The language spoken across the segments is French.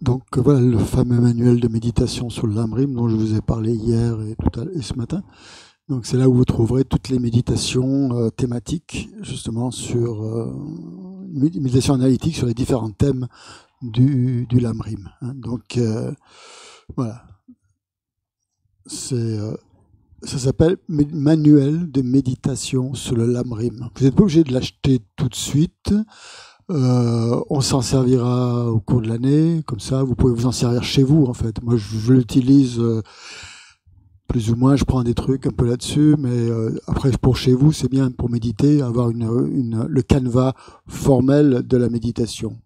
Donc voilà le fameux manuel de méditation sur le Lamrim dont je vous ai parlé hier et ce matin. Donc c'est là où vous trouverez toutes les méditations thématiques, justement sur méditation analytique sur les différents thèmes du Lamrim. Hein. Donc voilà, ça s'appelle manuel de méditation sur le Lamrim. Vous n'êtes pas obligé de l'acheter tout de suite. On s'en servira au cours de l'année, comme ça vous pouvez vous en servir chez vous en fait. Moi je l'utilise plus ou moins, je prends des trucs un peu là-dessus, mais après pour chez vous c'est bien pour méditer, avoir le canevas formel de la méditation.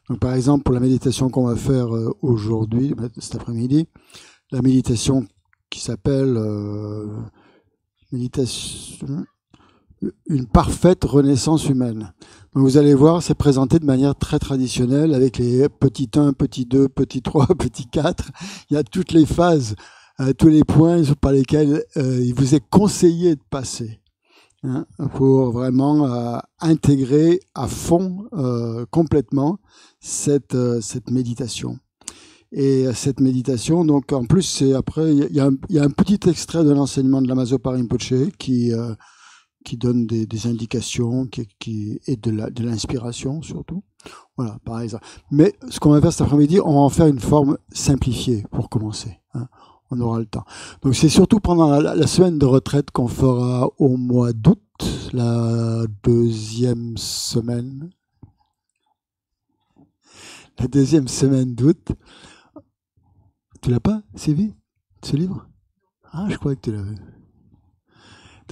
Donc par exemple pour la méditation qu'on va faire aujourd'hui, cet après-midi, la méditation qui s'appelle méditation une parfaite renaissance humaine. Donc vous allez voir, c'est présenté de manière très traditionnelle avec les petit 1, petit 2, petit 3, petit 4. Il y a toutes les phases, tous les points par lesquels il vous est conseillé de passer hein, pour vraiment intégrer à fond, complètement cette méditation. Et cette méditation, donc en plus, c'est après, il y a un petit extrait de l'enseignement de Lama-Zopa Rinpoche qui donne des indications et de l'inspiration surtout. Voilà, par exemple. Mais ce qu'on va faire cet après-midi, on va en faire une forme simplifiée pour commencer. Hein. On aura le temps. Donc c'est surtout pendant la semaine de retraite qu'on fera au mois d'août, la deuxième semaine. La deuxième semaine d'août. Tu l'as pas, Sylvie, ce livre? Ah, je croyais que tu l'avais.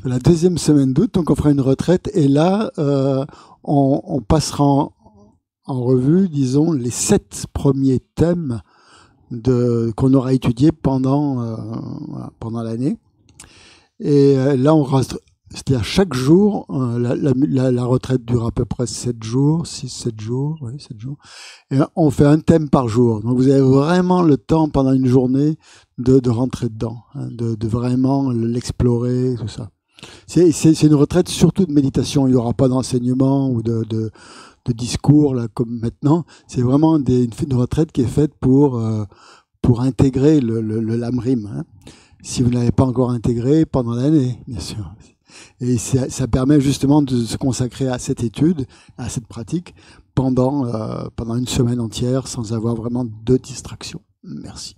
La deuxième semaine d'août, donc on fera une retraite et là, on passera en revue, disons, les 7 premiers thèmes qu'on aura étudiés pendant l'année. Et là, c'est-à-dire chaque jour, la retraite dure à peu près 7 jours, 7 jours. Et on fait un thème par jour. Donc vous avez vraiment le temps pendant une journée de rentrer dedans, hein, de vraiment l'explorer, tout ça. C'est une retraite surtout de méditation. Il n'y aura pas d'enseignement ou de discours là comme maintenant. C'est vraiment une retraite qui est faite pour intégrer le Lamrim. Hein. Si vous ne l'avez pas encore intégré pendant l'année, bien sûr. Et ça permet justement de se consacrer à cette étude, à cette pratique pendant une semaine entière sans avoir vraiment de distraction. Merci.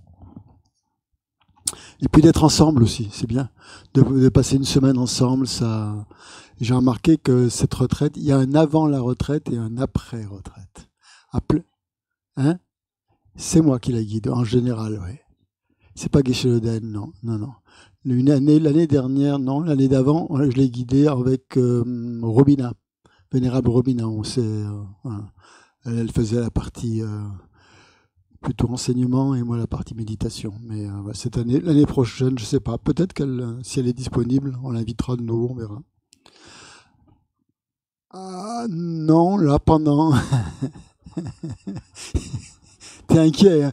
Et puis d'être ensemble aussi, c'est bien. De passer une semaine ensemble, ça. J'ai remarqué que cette retraite, il y a un avant la retraite et un après retraite. Hein? C'est moi qui la guide, en général, oui. C'est pas Geshe Loden, non. L'année dernière, non. L'année d'avant, je l'ai guidée avec Robina, Vénérable Robina. Voilà. Elle faisait la partie plutôt enseignement et moi la partie méditation. Mais cette année, l'année prochaine, je sais pas. Peut-être si elle est disponible, on l'invitera de nouveau, on verra. Ah non, là pendant. T'es inquiet. Hein.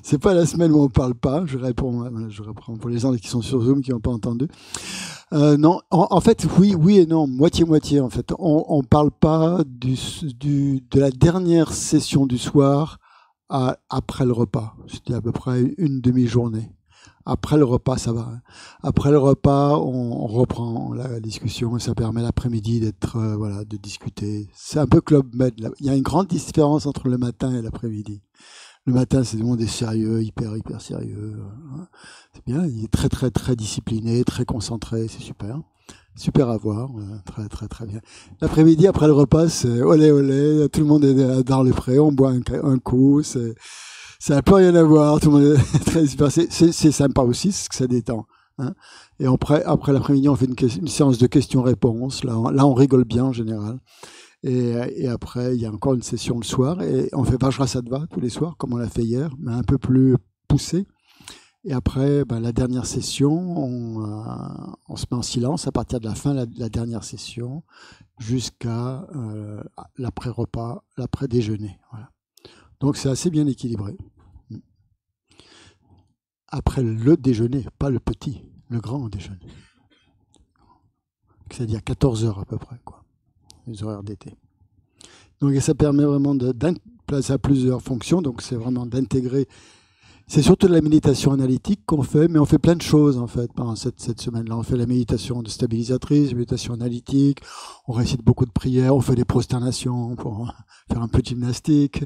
C'est pas la semaine où on parle pas. Je réponds pour les gens qui sont sur Zoom qui n'ont pas entendu. Non, en fait, oui et non, moitié. En fait, on parle pas de la dernière session du soir après le repas. C'était à peu près une demi-journée. Après le repas, ça va. Après le repas, on reprend la discussion et ça permet l'après-midi de discuter. C'est un peu Club Med. Là. Il y a une grande différence entre le matin et l'après-midi. Le matin, c'est du monde est sérieux, hyper sérieux. C'est bien, il est très, très, très discipliné, très concentré, c'est super. Super à voir, très, très, très bien. L'après-midi, après le repas, c'est olé, tout le monde est dans les prés, on boit un coup, ça n'a plus rien à voir, tout le monde est très super. C'est sympa aussi, c'est que ça détend. Hein. Et après l'après-midi, on fait une séance de questions-réponses. Là, on rigole bien en général. Et après, il y a encore une session le soir. Et on fait Vajrasattva tous les soirs, comme on l'a fait hier, mais un peu plus poussé. Et après, la dernière session, on se met en silence à partir de la fin de la dernière session jusqu'à l'après-repas, l'après-déjeuner. Voilà. Donc c'est assez bien équilibré. Après le déjeuner, pas le petit, le grand déjeuner. C'est-à-dire 14 heures à peu près, quoi, les horaires d'été. Donc et ça permet vraiment de placer à plusieurs fonctions. Donc c'est vraiment d'intégrer. C'est surtout de la méditation analytique qu'on fait, mais on fait plein de choses en fait pendant cette semaine-là. On fait la méditation de stabilisatrice, la méditation analytique, on récite beaucoup de prières, on fait des prosternations pour faire un peu de gymnastique,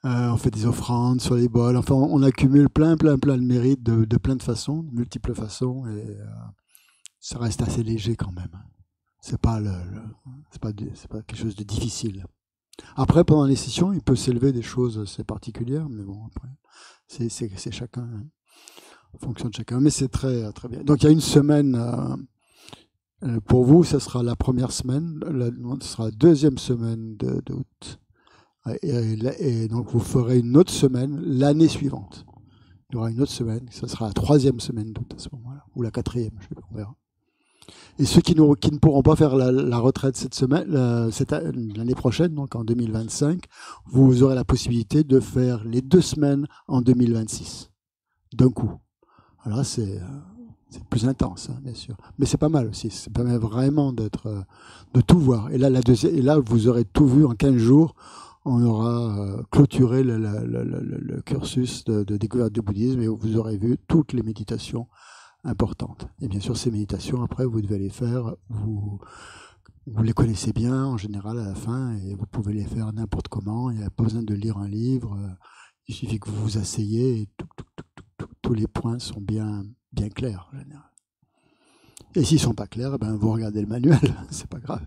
on fait des offrandes sur les bols. Enfin, on accumule plein de mérites de plein de façons, de multiples façons, et ça reste assez léger quand même. C'est pas c'est pas quelque chose de difficile. Après, pendant les sessions, il peut s'élever des choses assez particulières, mais bon, après, c'est chacun, hein, en fonction de chacun. Mais c'est très bien. Donc, il y a une semaine, pour vous, ça sera la première semaine, ce sera la deuxième semaine d'août. Et donc, vous ferez une autre semaine l'année suivante. Il y aura une autre semaine, ça sera la troisième semaine d'août à ce moment-là, ou la quatrième, je sais pas, on verra. Et ceux qui ne pourront pas faire la retraite cette semaine, l'année prochaine, donc en 2025, vous aurez la possibilité de faire les 2 semaines en 2026, d'un coup. Alors c'est plus intense, hein, bien sûr. Mais c'est pas mal aussi, ça permet vraiment de tout voir. Et là, vous aurez tout vu en 15 jours. On aura clôturé le cursus de découverte du bouddhisme et vous aurez vu toutes les méditations importantes. Et bien sûr, ces méditations, après, vous devez les faire, vous les connaissez bien, en général, à la fin, et vous pouvez les faire n'importe comment. Il n'y a pas besoin de lire un livre. Il suffit que vous vous asseyez et tous les points sont bien clairs, en général. Et s'ils ne sont pas clairs, ben, vous regardez le manuel, c'est pas grave.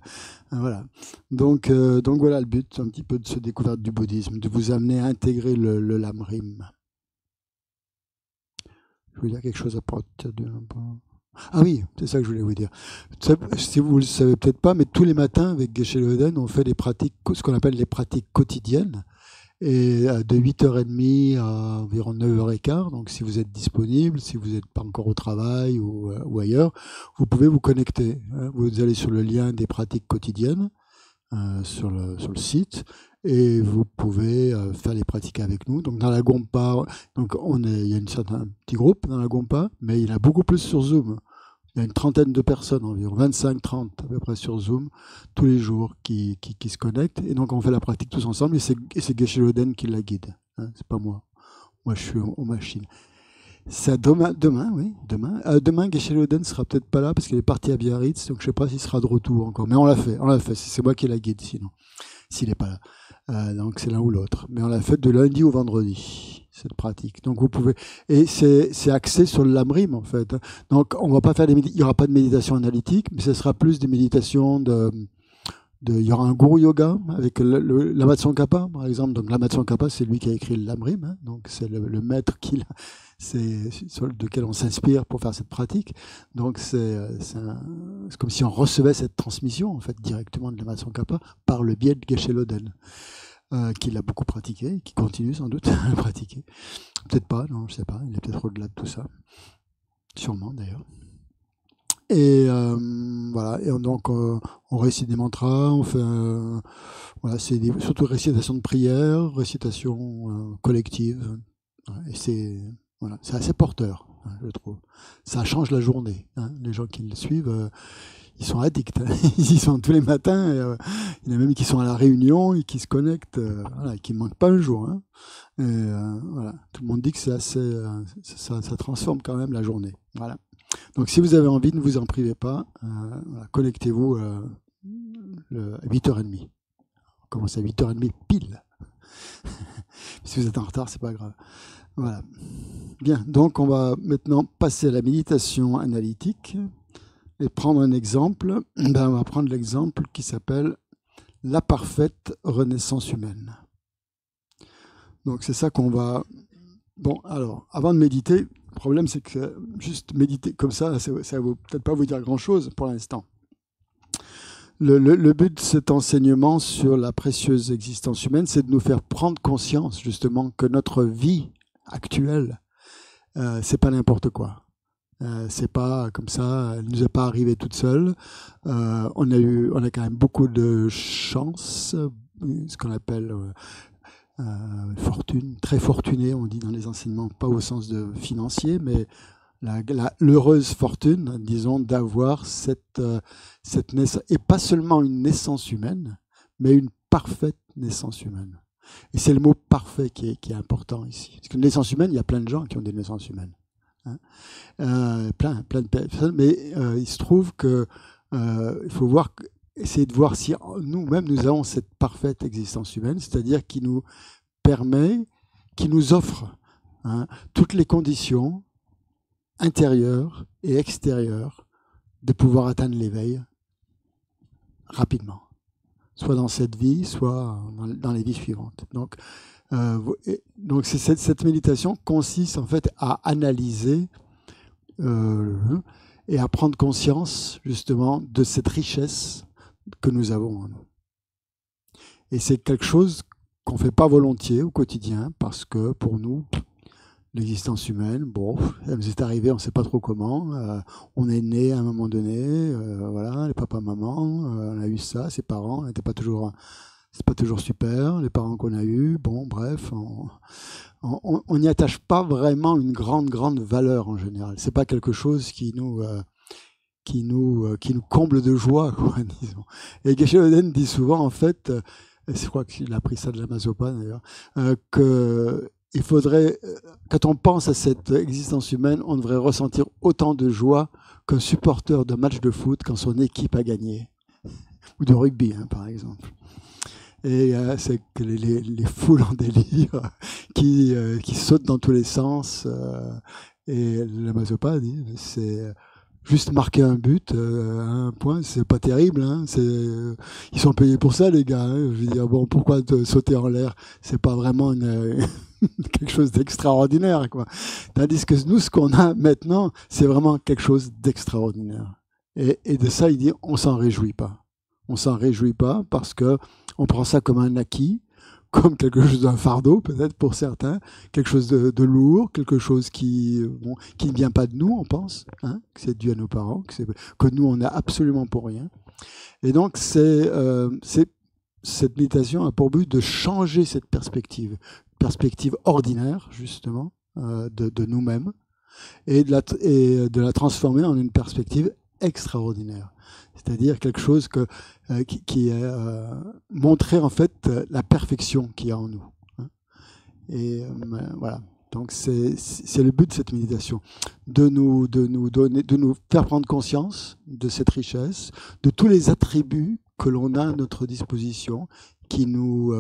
Voilà. Donc voilà le but, un petit peu de cette découverte du bouddhisme, de vous amener à intégrer le Lamrim. Je voulais dire quelque chose à partir de... Ah oui, c'est ça que je voulais vous dire. Si vous ne le savez peut-être pas, mais tous les matins avec Geshe Loden, on fait des pratiques, ce qu'on appelle les pratiques quotidiennes, et de 8h30 à environ 9h15. Donc si vous êtes disponible, si vous n'êtes pas encore au travail ou ailleurs, vous pouvez vous connecter. Vous allez sur le lien des pratiques quotidiennes sur le site, et vous pouvez faire les pratiques avec nous. Donc dans la Gompa, donc il y a un petit groupe dans la Gompa, mais il y en a beaucoup plus sur Zoom. Il y a une trentaine de personnes environ, 25-30 à peu près sur Zoom, tous les jours qui se connectent. Et donc on fait la pratique tous ensemble, et c'est Geshe Loden qui la guide. Hein, c'est pas moi. Moi je suis aux machines. C'est demain, oui, demain. Demain, Geshe Loden sera peut-être pas là parce qu'il est parti à Biarritz, donc je sais pas s'il sera de retour encore. Mais on l'a fait. C'est moi qui la guide sinon, s'il est pas là. Donc c'est l'un ou l'autre. Mais on l'a fait de lundi au vendredi, cette pratique. Donc vous pouvez, et c'est axé sur le Lamrim en fait. Donc on va pas faire il y aura pas de méditation analytique, mais ce sera plus des méditations il y aura un guru yoga avec l'Amatson Kappa, par exemple. Donc l'Amatson Kappa, c'est lui qui a écrit le Lamrim, hein. Donc c'est le maître lequel on s'inspire pour faire cette pratique. Donc c'est comme si on recevait cette transmission en fait directement de l'Amatson Kappa par le biais de Geshe Loden, qu'il a beaucoup pratiqué, qui continue sans doute à le pratiquer. Peut-être pas, non, je sais pas. Il est peut-être au-delà de tout ça, sûrement d'ailleurs. Et voilà, et donc on récite des mantras, on fait voilà, c'est surtout récitation de prière, récitation collective, et c'est assez porteur, hein, je trouve. Ça change la journée, hein. Les gens qui le suivent, ils sont addicts, hein. Ils y sont tous les matins, et, il y en a même qui sont à la réunion et qui se connectent, voilà, qui ne manquent pas un jour, hein. Et, voilà, tout le monde dit que c'est assez, ça transforme quand même la journée, voilà. Donc si vous avez envie, ne vous en privez pas, voilà, connectez-vous à 8h30. On commence à 8h30 pile. Si vous êtes en retard, c'est pas grave. Voilà. Bien, donc on va maintenant passer à la méditation analytique et prendre un exemple. On va prendre l'exemple qui s'appelle la parfaite renaissance humaine. Donc c'est ça qu'on va... Bon, alors, avant de méditer, le problème c'est que juste méditer comme ça ne va peut-être pas vous dire grand-chose pour l'instant. Le but de cet enseignement sur la précieuse existence humaine, c'est de nous faire prendre conscience justement que notre vie actuelle, c'est pas n'importe quoi. C'est pas comme ça, elle nous est pas arrivée toute seule. On a quand même beaucoup de chance, ce qu'on appelle fortune, très fortuné, on dit dans les enseignements, pas au sens de financier, mais l'heureuse fortune, disons, d'avoir cette naissance, et pas seulement une naissance humaine, mais une parfaite naissance humaine. Et c'est le mot parfait qui est important ici. Parce qu'une naissance humaine, il y a plein de gens qui ont des naissances humaines. Hein. Plein de personnes, mais il se trouve que il faut essayer de voir si nous-mêmes nous avons cette parfaite existence humaine, c'est-à-dire qui nous permet, qui nous offre toutes les conditions intérieures et extérieures de pouvoir atteindre l'éveil rapidement, soit dans cette vie, soit dans les vies suivantes. Donc cette méditation consiste en fait à analyser et à prendre conscience justement de cette richesse que nous avons en nous. Et c'est quelque chose qu'on ne fait pas volontiers au quotidien parce que pour nous, l'existence humaine, bon, elle nous est arrivée, on ne sait pas trop comment. On est né à un moment donné, voilà, les papas, maman, on a eu ça, ses parents, n'étaient pas toujours, c'est pas toujours super, les parents qu'on a eus, bon, bref, on n'y attache pas vraiment une grande valeur en général. C'est pas quelque chose qui nous comble de joie, quoi, disons. Et Geshe Oden dit souvent, en fait, je crois qu'il a pris ça de la Mazopa d'ailleurs, que il faudrait, quand on pense à cette existence humaine, on devrait ressentir autant de joie qu'un supporter d'un match de foot quand son équipe a gagné, ou de rugby, par exemple. Et c'est que les foules en délire qui sautent dans tous les sens. Et le Mazopa dit, c'est juste marquer un but, un point, c'est pas terrible. Hein, ils sont payés pour ça, les gars. Hein, je veux dire, bon, pourquoi sauter en l'air? C'est pas vraiment quelque chose d'extraordinaire, quoi. Tandis que nous, ce qu'on a maintenant, c'est vraiment quelque chose d'extraordinaire. Et de ça, il dit, on s'en réjouit pas. On s'en réjouit pas parce que on prend ça comme un acquis, comme quelque chose d'un fardeau, peut-être pour certains, quelque chose de lourd, quelque chose qui ne vient pas de nous, on pense, hein, que c'est dû à nos parents, que nous, on n'a absolument pour rien. Et donc, cette méditation a pour but de changer cette perspective ordinaire, justement, de nous-mêmes, et de la transformer en une perspective extraordinaire. C'est-à-dire quelque chose qui est montrer en fait la perfection qu'il y a en nous. Hein. Et voilà. Donc c'est le but de cette méditation, de nous faire prendre conscience de cette richesse, de tous les attributs que l'on a à notre disposition, qui nous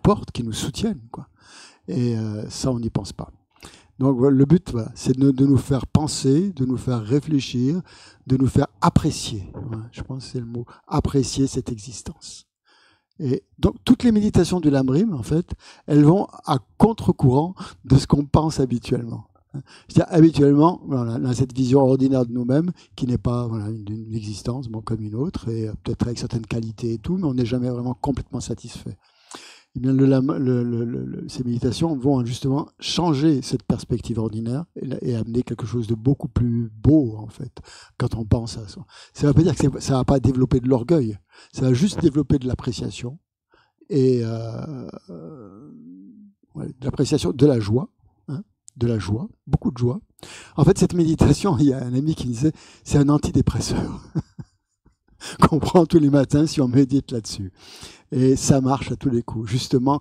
portent, qui nous soutiennent, quoi. Et ça, on n'y pense pas. Donc le but, voilà, c'est de nous faire penser, de nous faire réfléchir, de nous faire apprécier. Voilà, je pense que c'est le mot, apprécier cette existence. Et donc toutes les méditations du Lamrim, en fait, elles vont à contre-courant de ce qu'on pense habituellement. C'est-à-dire habituellement, voilà, dans cette vision ordinaire de nous-mêmes, qui n'est pas une existence comme une autre, et peut-être avec certaines qualités et tout, mais on n'est jamais vraiment complètement satisfait. Eh bien, ces méditations vont justement changer cette perspective ordinaire et amener quelque chose de beaucoup plus beau, en fait, quand on pense à ça. Ça ne veut pas dire que ça ne va pas développer de l'orgueil, ça va juste développer de l'appréciation, et de l'appréciation, de la joie, hein, de la joie, beaucoup de joie. En fait, cette méditation, il y a un ami qui disait, c'est un antidépresseur qu'on prend tous les matins si on médite là-dessus. Et ça marche à tous les coups. Justement,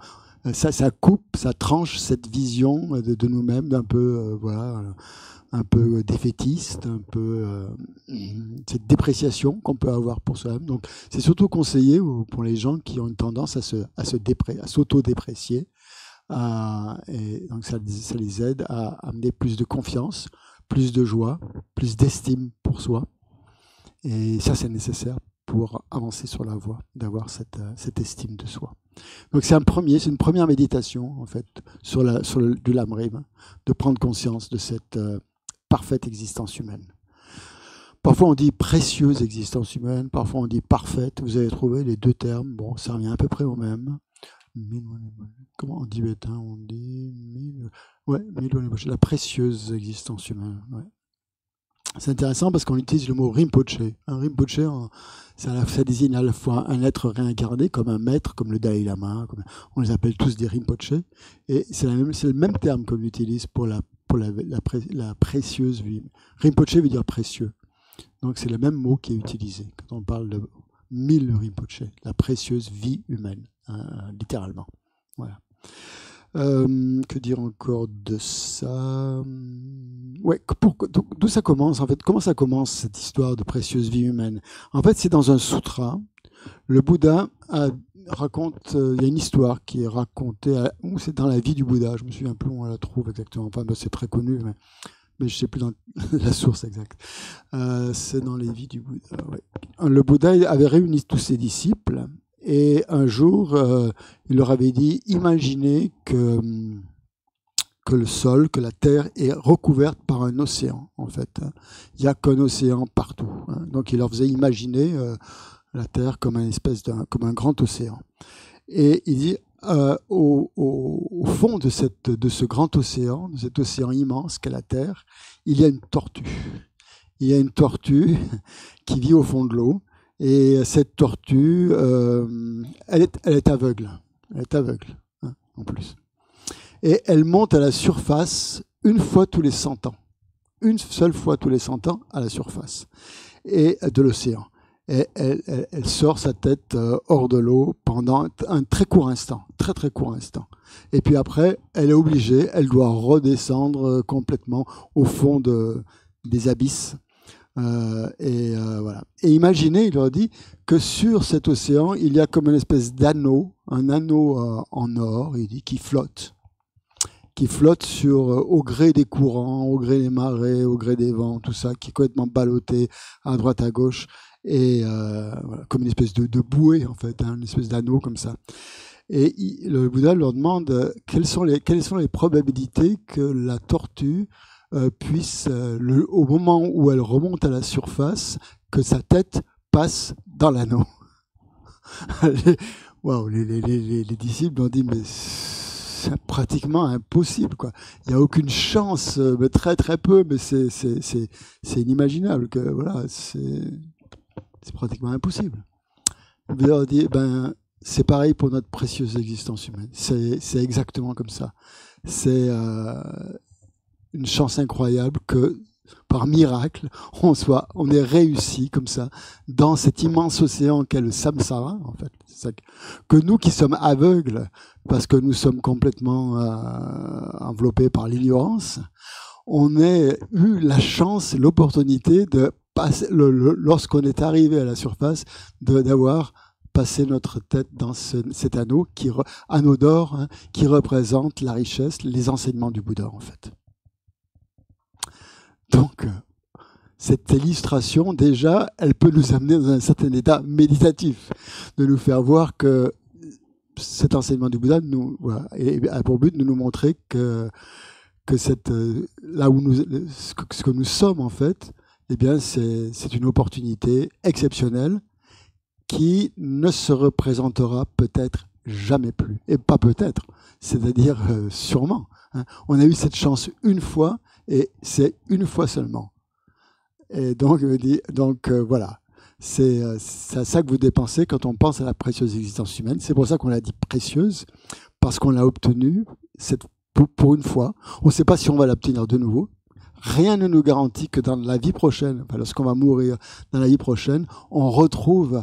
ça coupe, ça tranche cette vision de nous-mêmes d'un peu, un peu défaitiste, un peu cette dépréciation qu'on peut avoir pour soi-même. Donc, c'est surtout conseillé pour les gens qui ont une tendance à s'auto-déprécier. Et donc, ça les aide à amener plus de confiance, plus de joie, plus d'estime pour soi. Et ça, c'est nécessaire pour avancer sur la voie, d'avoir cette estime de soi. Donc c'est une première méditation, en fait, du Lamrim, de prendre conscience de cette parfaite existence humaine. Parfois on dit précieuse existence humaine, parfois on dit parfaite, vous avez trouvé les deux termes, bon, ça revient à peu près au même. Comment on dit bétain? On dit la précieuse existence humaine, ouais. C'est intéressant parce qu'on utilise le mot Rinpoche. Un Rinpoche, ça désigne à la fois un être réincarné, comme un maître, comme le Dalai Lama, on les appelle tous des Rinpoche. Et c'est le même terme qu'on utilise pour la précieuse vie. Rinpoche veut dire précieux. Donc c'est le même mot qui est utilisé quand on parle 1000 Rinpoche, la précieuse vie humaine, littéralement. Voilà. Que dire encore de ça? Ouais, d'où ça commence en fait? Comment ça commence cette histoire de précieuse vie humaine? En fait, c'est dans un sutra. Le Bouddha raconte, il y a une histoire qui est racontée, c'est dans la vie du Bouddha. Je me souviens plus où on la trouve exactement. Enfin, c'est très connu, mais je ne sais plus dans la source exacte. C'est dans les vies du Bouddha. Ouais. Le Bouddha avait réuni tous ses disciples. Et un jour, il leur avait dit, imaginez que le sol, que la terre est recouverte par un océan, en fait. Il n'y a qu'un océan partout. Donc il leur faisait imaginer la terre comme comme un grand océan. Et il dit, au fond de ce grand océan, de cet océan immense qu'est la terre, il y a une tortue. Il y a une tortue qui vit au fond de l'eau. Et cette tortue, elle est aveugle. Elle est aveugle, en plus. Et elle monte à la surface une fois tous les 100 ans. Une seule fois tous les 100 ans à la surface de l'océan. Et elle sort sa tête hors de l'eau pendant un très court instant. Très, très court instant. Et puis après, elle est obligée, elle doit redescendre complètement au fond des abysses. Voilà. Et imaginez, il leur dit que sur cet océan, il y a comme une espèce d'anneau, un anneau en or, il dit, qui flotte au gré des courants, au gré des marées, au gré des vents, tout ça, qui est complètement ballotté à droite, à gauche, et voilà, comme une espèce de bouée, en fait, une espèce d'anneau comme ça. Et le Bouddha leur demande quelles sont les probabilités que la tortue puisse, au moment où elle remonte à la surface, que sa tête passe dans l'anneau. Waouh, les disciples ont dit, mais c'est pratiquement impossible, quoi. Il n'y a aucune chance, mais très très peu, mais c'est inimaginable, que voilà, c'est pratiquement impossible. Il leur dit, c'est pareil pour notre précieuse existence humaine. C'est exactement comme ça. C'est une chance incroyable que, par miracle, on ait réussi comme ça dans cet immense océan qu'est le samsara, en fait. C'est ça que nous qui sommes aveugles, parce que nous sommes complètement enveloppés par l'ignorance, on ait eu la chance, l'opportunité de passer, lorsqu'on est arrivé à la surface, d'avoir passé notre tête dans cet anneau, anneau d'or, qui représente la richesse, les enseignements du Bouddha, en fait. Donc, cette illustration, déjà, elle peut nous amener dans un certain état méditatif, de nous faire voir que cet enseignement du Bouddha a pour but de nous montrer que là où ce que nous sommes, en fait, eh bien, c'est une opportunité exceptionnelle qui ne se représentera peut-être jamais plus. Et pas peut-être, c'est-à-dire sûrement. On a eu cette chance une fois, et c'est une fois seulement. Et donc voilà, c'est à ça que vous dépensez quand on pense à la précieuse existence humaine. C'est pour ça qu'on l'a dit précieuse, parce qu'on l'a obtenue pour une fois. On ne sait pas si on va l'obtenir de nouveau. Rien ne nous garantit que dans la vie prochaine, lorsqu'on va mourir dans la vie prochaine, on retrouve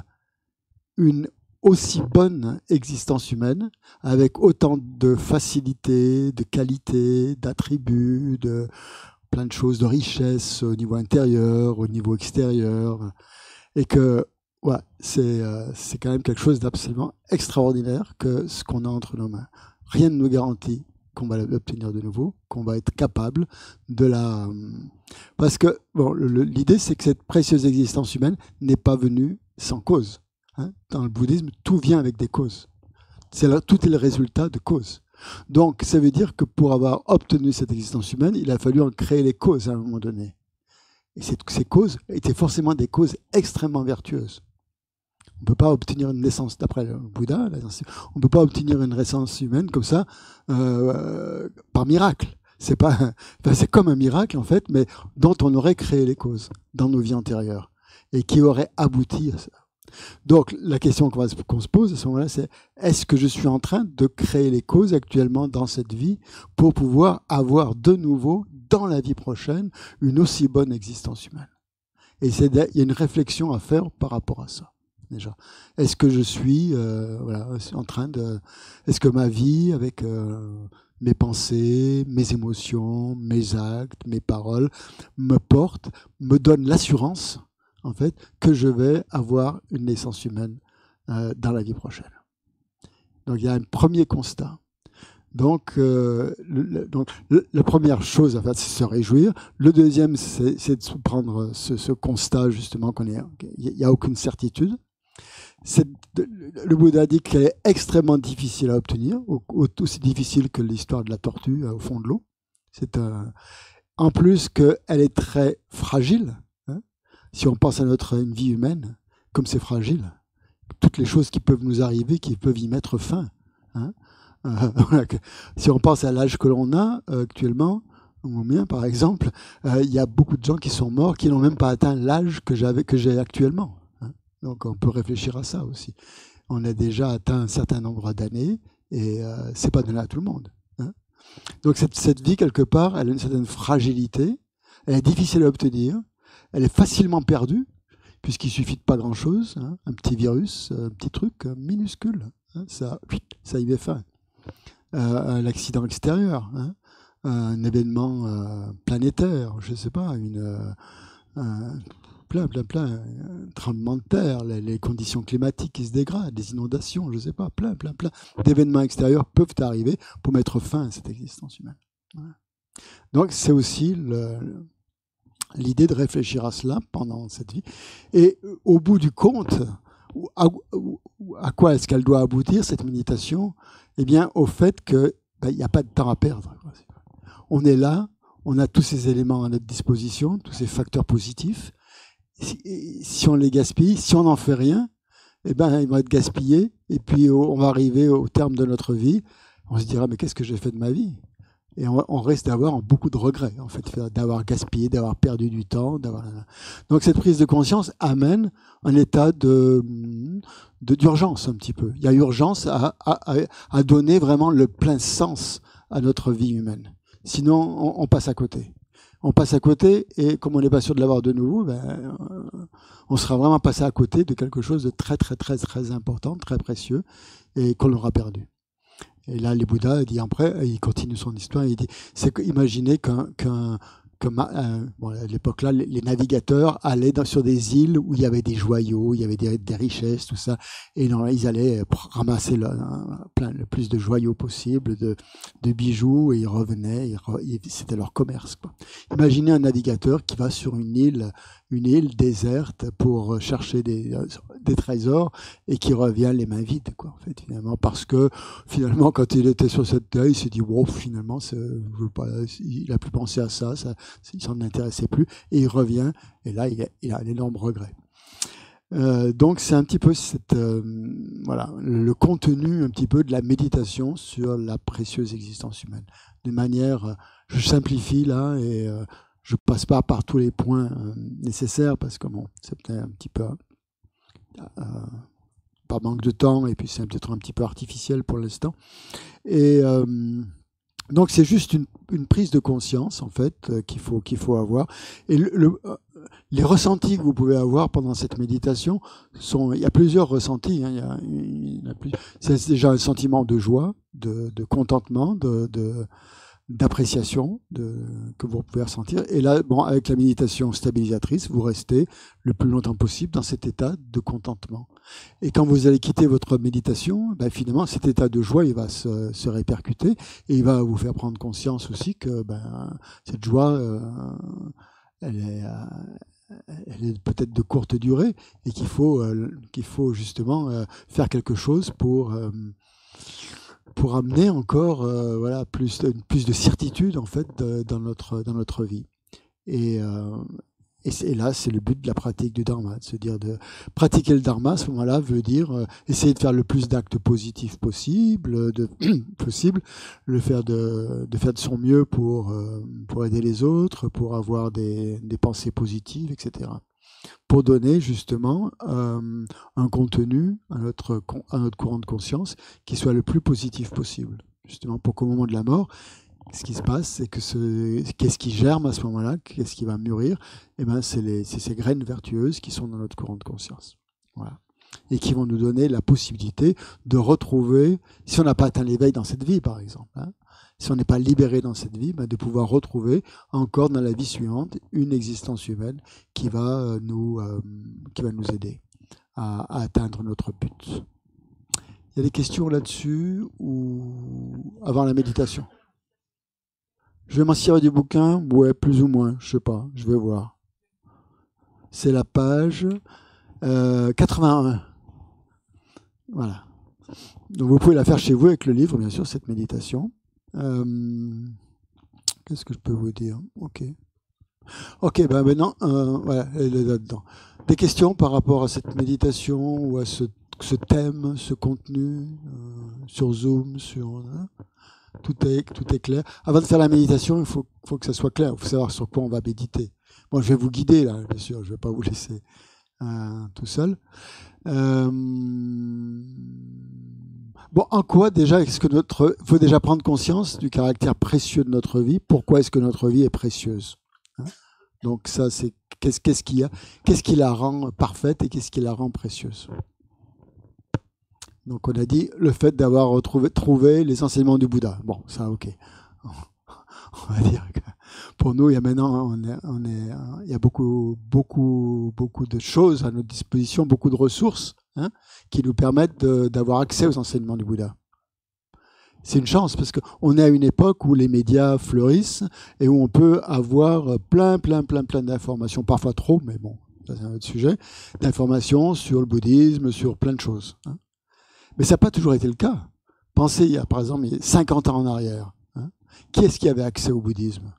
une aussi bonne existence humaine, avec autant de facilité, de qualité, d'attributs, de plein de choses, de richesse au niveau intérieur, au niveau extérieur, et que c'est quand même quelque chose d'absolument extraordinaire que ce qu'on a entre nos mains. Rien ne nous garantit qu'on va l'obtenir de nouveau, qu'on va être capable de la... Parce que l'idée, c'est que cette précieuse existence humaine n'est pas venue sans cause. Dans le bouddhisme, tout vient avec des causes. Tout est le résultat de causes. Donc, ça veut dire que pour avoir obtenu cette existence humaine, il a fallu en créer les causes à un moment donné. Et ces causes étaient forcément des causes extrêmement vertueuses. On ne peut pas obtenir une naissance, d'après le Bouddha, on ne peut pas obtenir une naissance humaine comme ça, par miracle. C'est comme un miracle, en fait, mais dont on aurait créé les causes dans nos vies antérieures et qui aurait abouti à ça. Donc, la question qu'on se pose à ce moment-là, c'est est-ce que je suis en train de créer les causes actuellement dans cette vie pour pouvoir avoir de nouveau, dans la vie prochaine, une aussi bonne existence humaine? Et il y a une réflexion à faire par rapport à ça. déjà. Est-ce que je suis voilà, en train de... Est-ce que ma vie, avec mes pensées, mes émotions, mes actes, mes paroles, me porte, me donne l'assurance, en fait, que je vais avoir une naissance humaine dans la vie prochaine. Donc il y a un premier constat. Donc, la première chose, en fait, c'est se réjouir. Le deuxième, c'est de prendre ce constat, justement, il n'y a aucune certitude. Le Bouddha dit qu'elle est extrêmement difficile à obtenir, aussi difficile que l'histoire de la tortue au fond de l'eau. En plus qu'elle est très fragile. Hein. Si on pense à notre vie humaine, comme c'est fragile, toutes les choses qui peuvent nous arriver, qui peuvent y mettre fin. Hein. Voilà, si on pense à l'âge que l'on a actuellement, au mien par exemple, il y a beaucoup de gens qui sont morts qui n'ont même pas atteint l'âge que j'ai actuellement. Hein. Donc on peut réfléchir à ça aussi. On a déjà atteint un certain nombre d'années et c'est pas donné à tout le monde. Hein. Donc cette vie quelque part, elle a une certaine fragilité, elle est difficile à obtenir, elle est facilement perdue puisqu'il suffit de pas grand-chose, hein, un petit virus, un petit truc minuscule, hein, ça y met fin. L'accident extérieur, hein, un événement planétaire, je ne sais pas, plein, tremblement de terre, les conditions climatiques qui se dégradent, des inondations, je ne sais pas, plein d'événements extérieurs peuvent arriver pour mettre fin à cette existence humaine. Voilà. Donc c'est aussi l'idée de réfléchir à cela pendant cette vie. Et au bout du compte, à quoi est-ce qu'elle doit aboutir, cette méditation? Eh bien, au fait qu'il n'y a pas de temps à perdre. On est là, on a tous ces éléments à notre disposition, tous ces facteurs positifs. Si on les gaspille, si on n'en fait rien, eh ben, ils vont être gaspillés. Et puis, on va arriver au terme de notre vie. On se dira, mais qu'est-ce que j'ai fait de ma vie? Et on risque d'avoir beaucoup de regrets, en fait, d'avoir gaspillé, d'avoir perdu du temps. Donc cette prise de conscience amène un état d'urgence un petit peu. Il y a urgence à donner vraiment le plein sens à notre vie humaine. Sinon, on passe à côté. On passe à côté et comme on n'est pas sûr de l'avoir de nouveau, on sera vraiment passé à côté de quelque chose de très important, très précieux et qu'on aura perdu. Et là, les Bouddhas, dit après, il continue son histoire, il dit, c'est que imaginez bon, à l'époque-là, les navigateurs allaient sur des îles où il y avait des joyaux, il y avait des richesses, tout ça, et ils allaient ramasser le plus de joyaux possible, de bijoux, et ils revenaient, c'était leur commerce, quoi. Imaginez un navigateur qui va sur une île déserte pour chercher des trésors et qui revient les mains vides, quoi, en fait, finalement, parce que finalement, quand il était sur cette terre, il s'est dit, wow, finalement, il a plus pensé à ça, il s'en intéressait plus, et il revient, et là, il a un énorme regret. Donc, c'est un petit peu voilà, le contenu un petit peu de la méditation sur la précieuse existence humaine. De manière, je simplifie là, et je passe pas par tous les points nécessaires, parce que bon, c'est peut-être un petit peu par manque de temps, et puis c'est peut-être un petit peu artificiel pour l'instant. Et donc c'est juste une prise de conscience en fait qu'il faut avoir. Et les ressentis que vous pouvez avoir pendant cette méditation il y a plusieurs ressentis. Hein, c'est déjà un sentiment de joie, de contentement, d'appréciation que vous pouvez ressentir. Et là, bon, avec la méditation stabilisatrice, vous restez le plus longtemps possible dans cet état de contentement. Et quand vous allez quitter votre méditation, finalement, cet état de joie, il va se répercuter et il va vous faire prendre conscience aussi que cette joie, elle est peut-être de courte durée et qu'il faut justement faire quelque chose pour amener encore voilà, plus de certitude en fait dans notre vie. Et là, c'est le but de la pratique du Dharma, de se dire de pratiquer le Dharma à ce moment-là veut dire essayer de faire le plus d'actes positifs possible, le faire de faire de son mieux pour aider les autres, pour avoir des pensées positives, etc. Pour donner justement un contenu à notre courant de conscience qui soit le plus positif possible, justement pour qu'au moment de la mort, ce qui se passe, c'est que qu'est-ce qui germe à ce moment-là, qu'est-ce qui va mûrir, c'est ces graines vertueuses qui sont dans notre courant de conscience. Voilà. et qui vont nous donner la possibilité de retrouver, si on n'a pas atteint l'éveil dans cette vie par exemple, si on n'est pas libéré dans cette vie, de pouvoir retrouver encore dans la vie suivante une existence humaine qui va nous aider à atteindre notre but. Il y a des questions là-dessus ou avant la méditation? Je vais m'en servir du bouquin, ouais, plus ou moins, je sais pas, je vais voir. C'est la page 81. Voilà. Donc vous pouvez la faire chez vous avec le livre, bien sûr, cette méditation. Qu'est-ce que je peux vous dire? Ok, maintenant, voilà, elle est là-dedans. Des questions par rapport à cette méditation ou à ce thème, ce contenu, sur Zoom, tout est clair. Avant de faire la méditation, il faut que ça soit clair. Il faut savoir sur quoi on va méditer. Bon, je vais vous guider là, bien sûr. Je ne vais pas vous laisser tout seul. Bon, en quoi déjà est-ce que faut déjà prendre conscience du caractère précieux de notre vie. Pourquoi est-ce que notre vie est précieuse? Donc ça, c'est qu'est-ce qui la rend parfaite et qu'est-ce qui la rend précieuse? Donc on a dit le fait d'avoir trouvé les enseignements du Bouddha. Bon, ça, ok. On va dire que pour nous, il y a maintenant, il y a beaucoup de choses à notre disposition, beaucoup de ressources qui nous permettent d'avoir accès aux enseignements du Bouddha. C'est une chance parce qu'on est à une époque où les médias fleurissent et où on peut avoir plein d'informations, parfois trop, mais bon, ça c'est un autre sujet, d'informations sur le bouddhisme, sur plein de choses. Mais ça n'a pas toujours été le cas. Pensez, il y a par exemple 50 ans en arrière, qui est-ce qui avait accès au bouddhisme?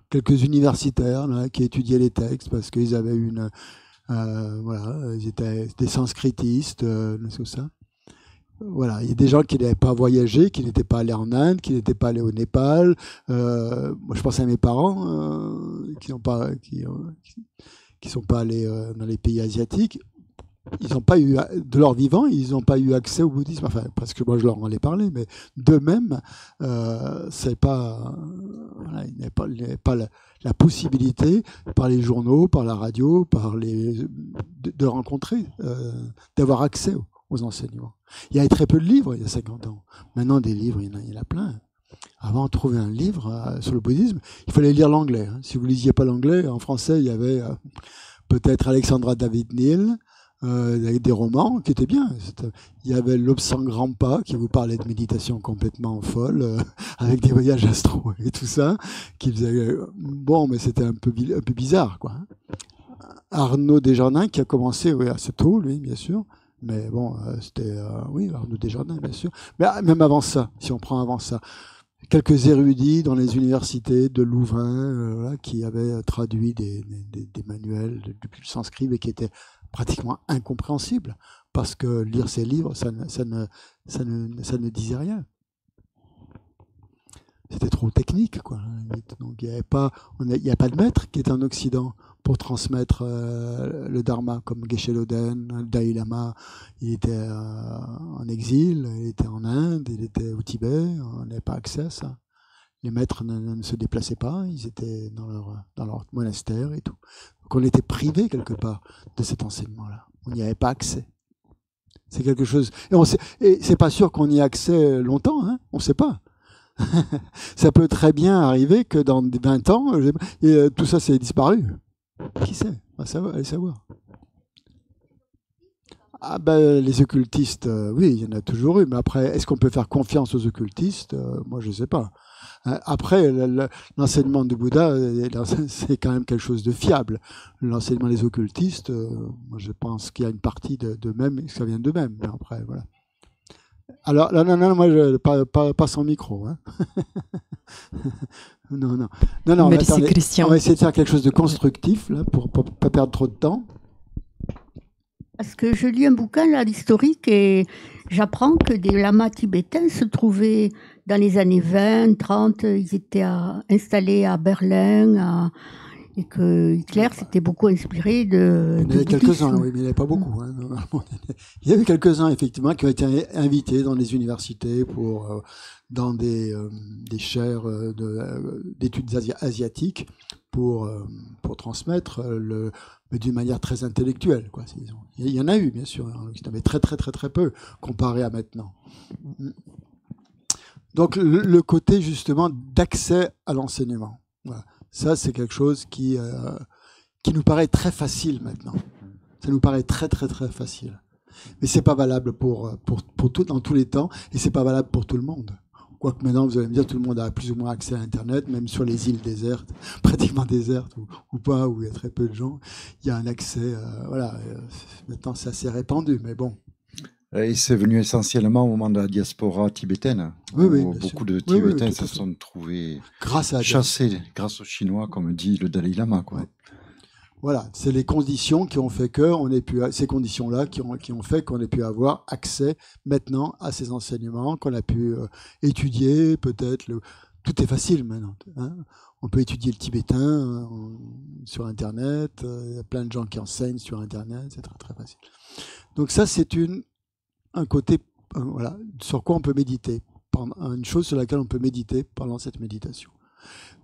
Quelques universitaires là, qui étudiaient les textes parce qu'ils avaient ils étaient des sanskritistes, tout ça. Voilà, il y a des gens qui n'avaient pas voyagé, qui n'étaient pas allés en Inde, qui n'étaient pas allés au Népal. Moi, je pense à mes parents qui sont pas allés dans les pays asiatiques. Ils n'ont pas eu, de leur vivant, ils n'ont pas eu accès au bouddhisme. Enfin, parce que moi, je leur en ai parlé, mais d'eux-mêmes, c'est pas, il n'y avait pas la possibilité, par les journaux, par la radio, de rencontrer, d'avoir accès aux enseignements. Il y avait très peu de livres il y a 50 ans. Maintenant, des livres, il y en a plein. Avant de trouver un livre sur le bouddhisme, il fallait lire l'anglais. Si vous ne lisiez pas l'anglais, en français, il y avait peut-être Alexandra David Neal, avec des romans qui étaient bien. Il y avait Lobsang Rampa qui vous parlait de méditation complètement folle, avec des voyages astro et tout ça, qui faisait bon, mais c'était un peu bizarre, quoi. Arnaud Desjardins qui a commencé assez tôt, lui, bien sûr. Mais bon, c'était Arnaud Desjardins, bien sûr. Mais même avant ça, si on prend avant ça, quelques érudits dans les universités de Louvain qui avaient traduit des manuels du sanskrit et qui étaient pratiquement incompréhensibles parce que lire ces livres, ça ne disait rien. C'était trop technique, quoi. Donc il n'y a pas de maître qui est en Occident pour transmettre le Dharma, comme Geshe Loden, le Dalai Lama. Il était en exil, il était en Inde, il était au Tibet, on n'avait pas accès à ça. Les maîtres ne se déplaçaient pas, ils étaient dans leur monastère et tout. Donc on était privé quelque part de cet enseignement-là. On n'y avait pas accès. C'est quelque chose. Et c'est pas sûr qu'on y ait accès longtemps, on ne sait pas. Ça peut très bien arriver que dans 20 ans, tout ça s'est disparu. Qui sait? Allez savoir. Ah les occultistes, oui, il y en a toujours eu. Mais après, est-ce qu'on peut faire confiance aux occultistes? Moi, je ne sais pas. Après, l'enseignement du Bouddha, c'est quand même quelque chose de fiable. L'enseignement des occultistes, moi, je pense qu'il y a une partie d'eux-mêmes, que ça vient d'eux-mêmes. Mais après, voilà. Alors, non, moi, pas sans micro. Non. Merci, attendez, Christian. on va essayer de faire quelque chose de constructif, là, pour ne pas perdre trop de temps. Parce que je lis un bouquin là d'historique et j'apprends que des lamas tibétains se trouvaient dans les années 20, 30, ils étaient installés à Berlin et que Hitler s'était beaucoup inspiré de. Il y en avait quelques-uns, oui, mais il n'y en avait pas beaucoup. Il y avait quelques-uns, effectivement, qui ont été invités dans les universités dans des chaires d'études asiatiques pour transmettre mais d'une manière très intellectuelle, quoi. Il y en a eu, bien sûr, hein, mais très peu comparé à maintenant. Donc le côté justement d'accès à l'enseignement, voilà. Ça c'est quelque chose qui nous paraît très facile maintenant. Ça nous paraît très facile. Mais c'est pas valable pour tout, dans tous les temps, et c'est pas valable pour tout le monde. Quoique maintenant, vous allez me dire, tout le monde a plus ou moins accès à Internet, même sur les îles désertes, pratiquement désertes ou pas, où il y a très peu de gens, il y a un accès, voilà. Maintenant, c'est assez répandu, mais bon. Et c'est venu essentiellement au moment de la diaspora tibétaine. Oui, beaucoup de Tibétains se sont trouvés chassés grâce aux Chinois, comme dit le Dalai Lama, quoi. Ouais. Voilà, c'est les conditions qui ont fait ces conditions-là qui ont fait qu'on ait pu avoir accès maintenant à ces enseignements, qu'on a pu étudier, peut-être. Tout est facile maintenant, hein. On peut étudier le tibétain sur Internet. Il y a plein de gens qui enseignent sur Internet, c'est très facile. Donc ça, c'est un côté, voilà, sur quoi on peut méditer, une chose sur laquelle on peut méditer pendant cette méditation.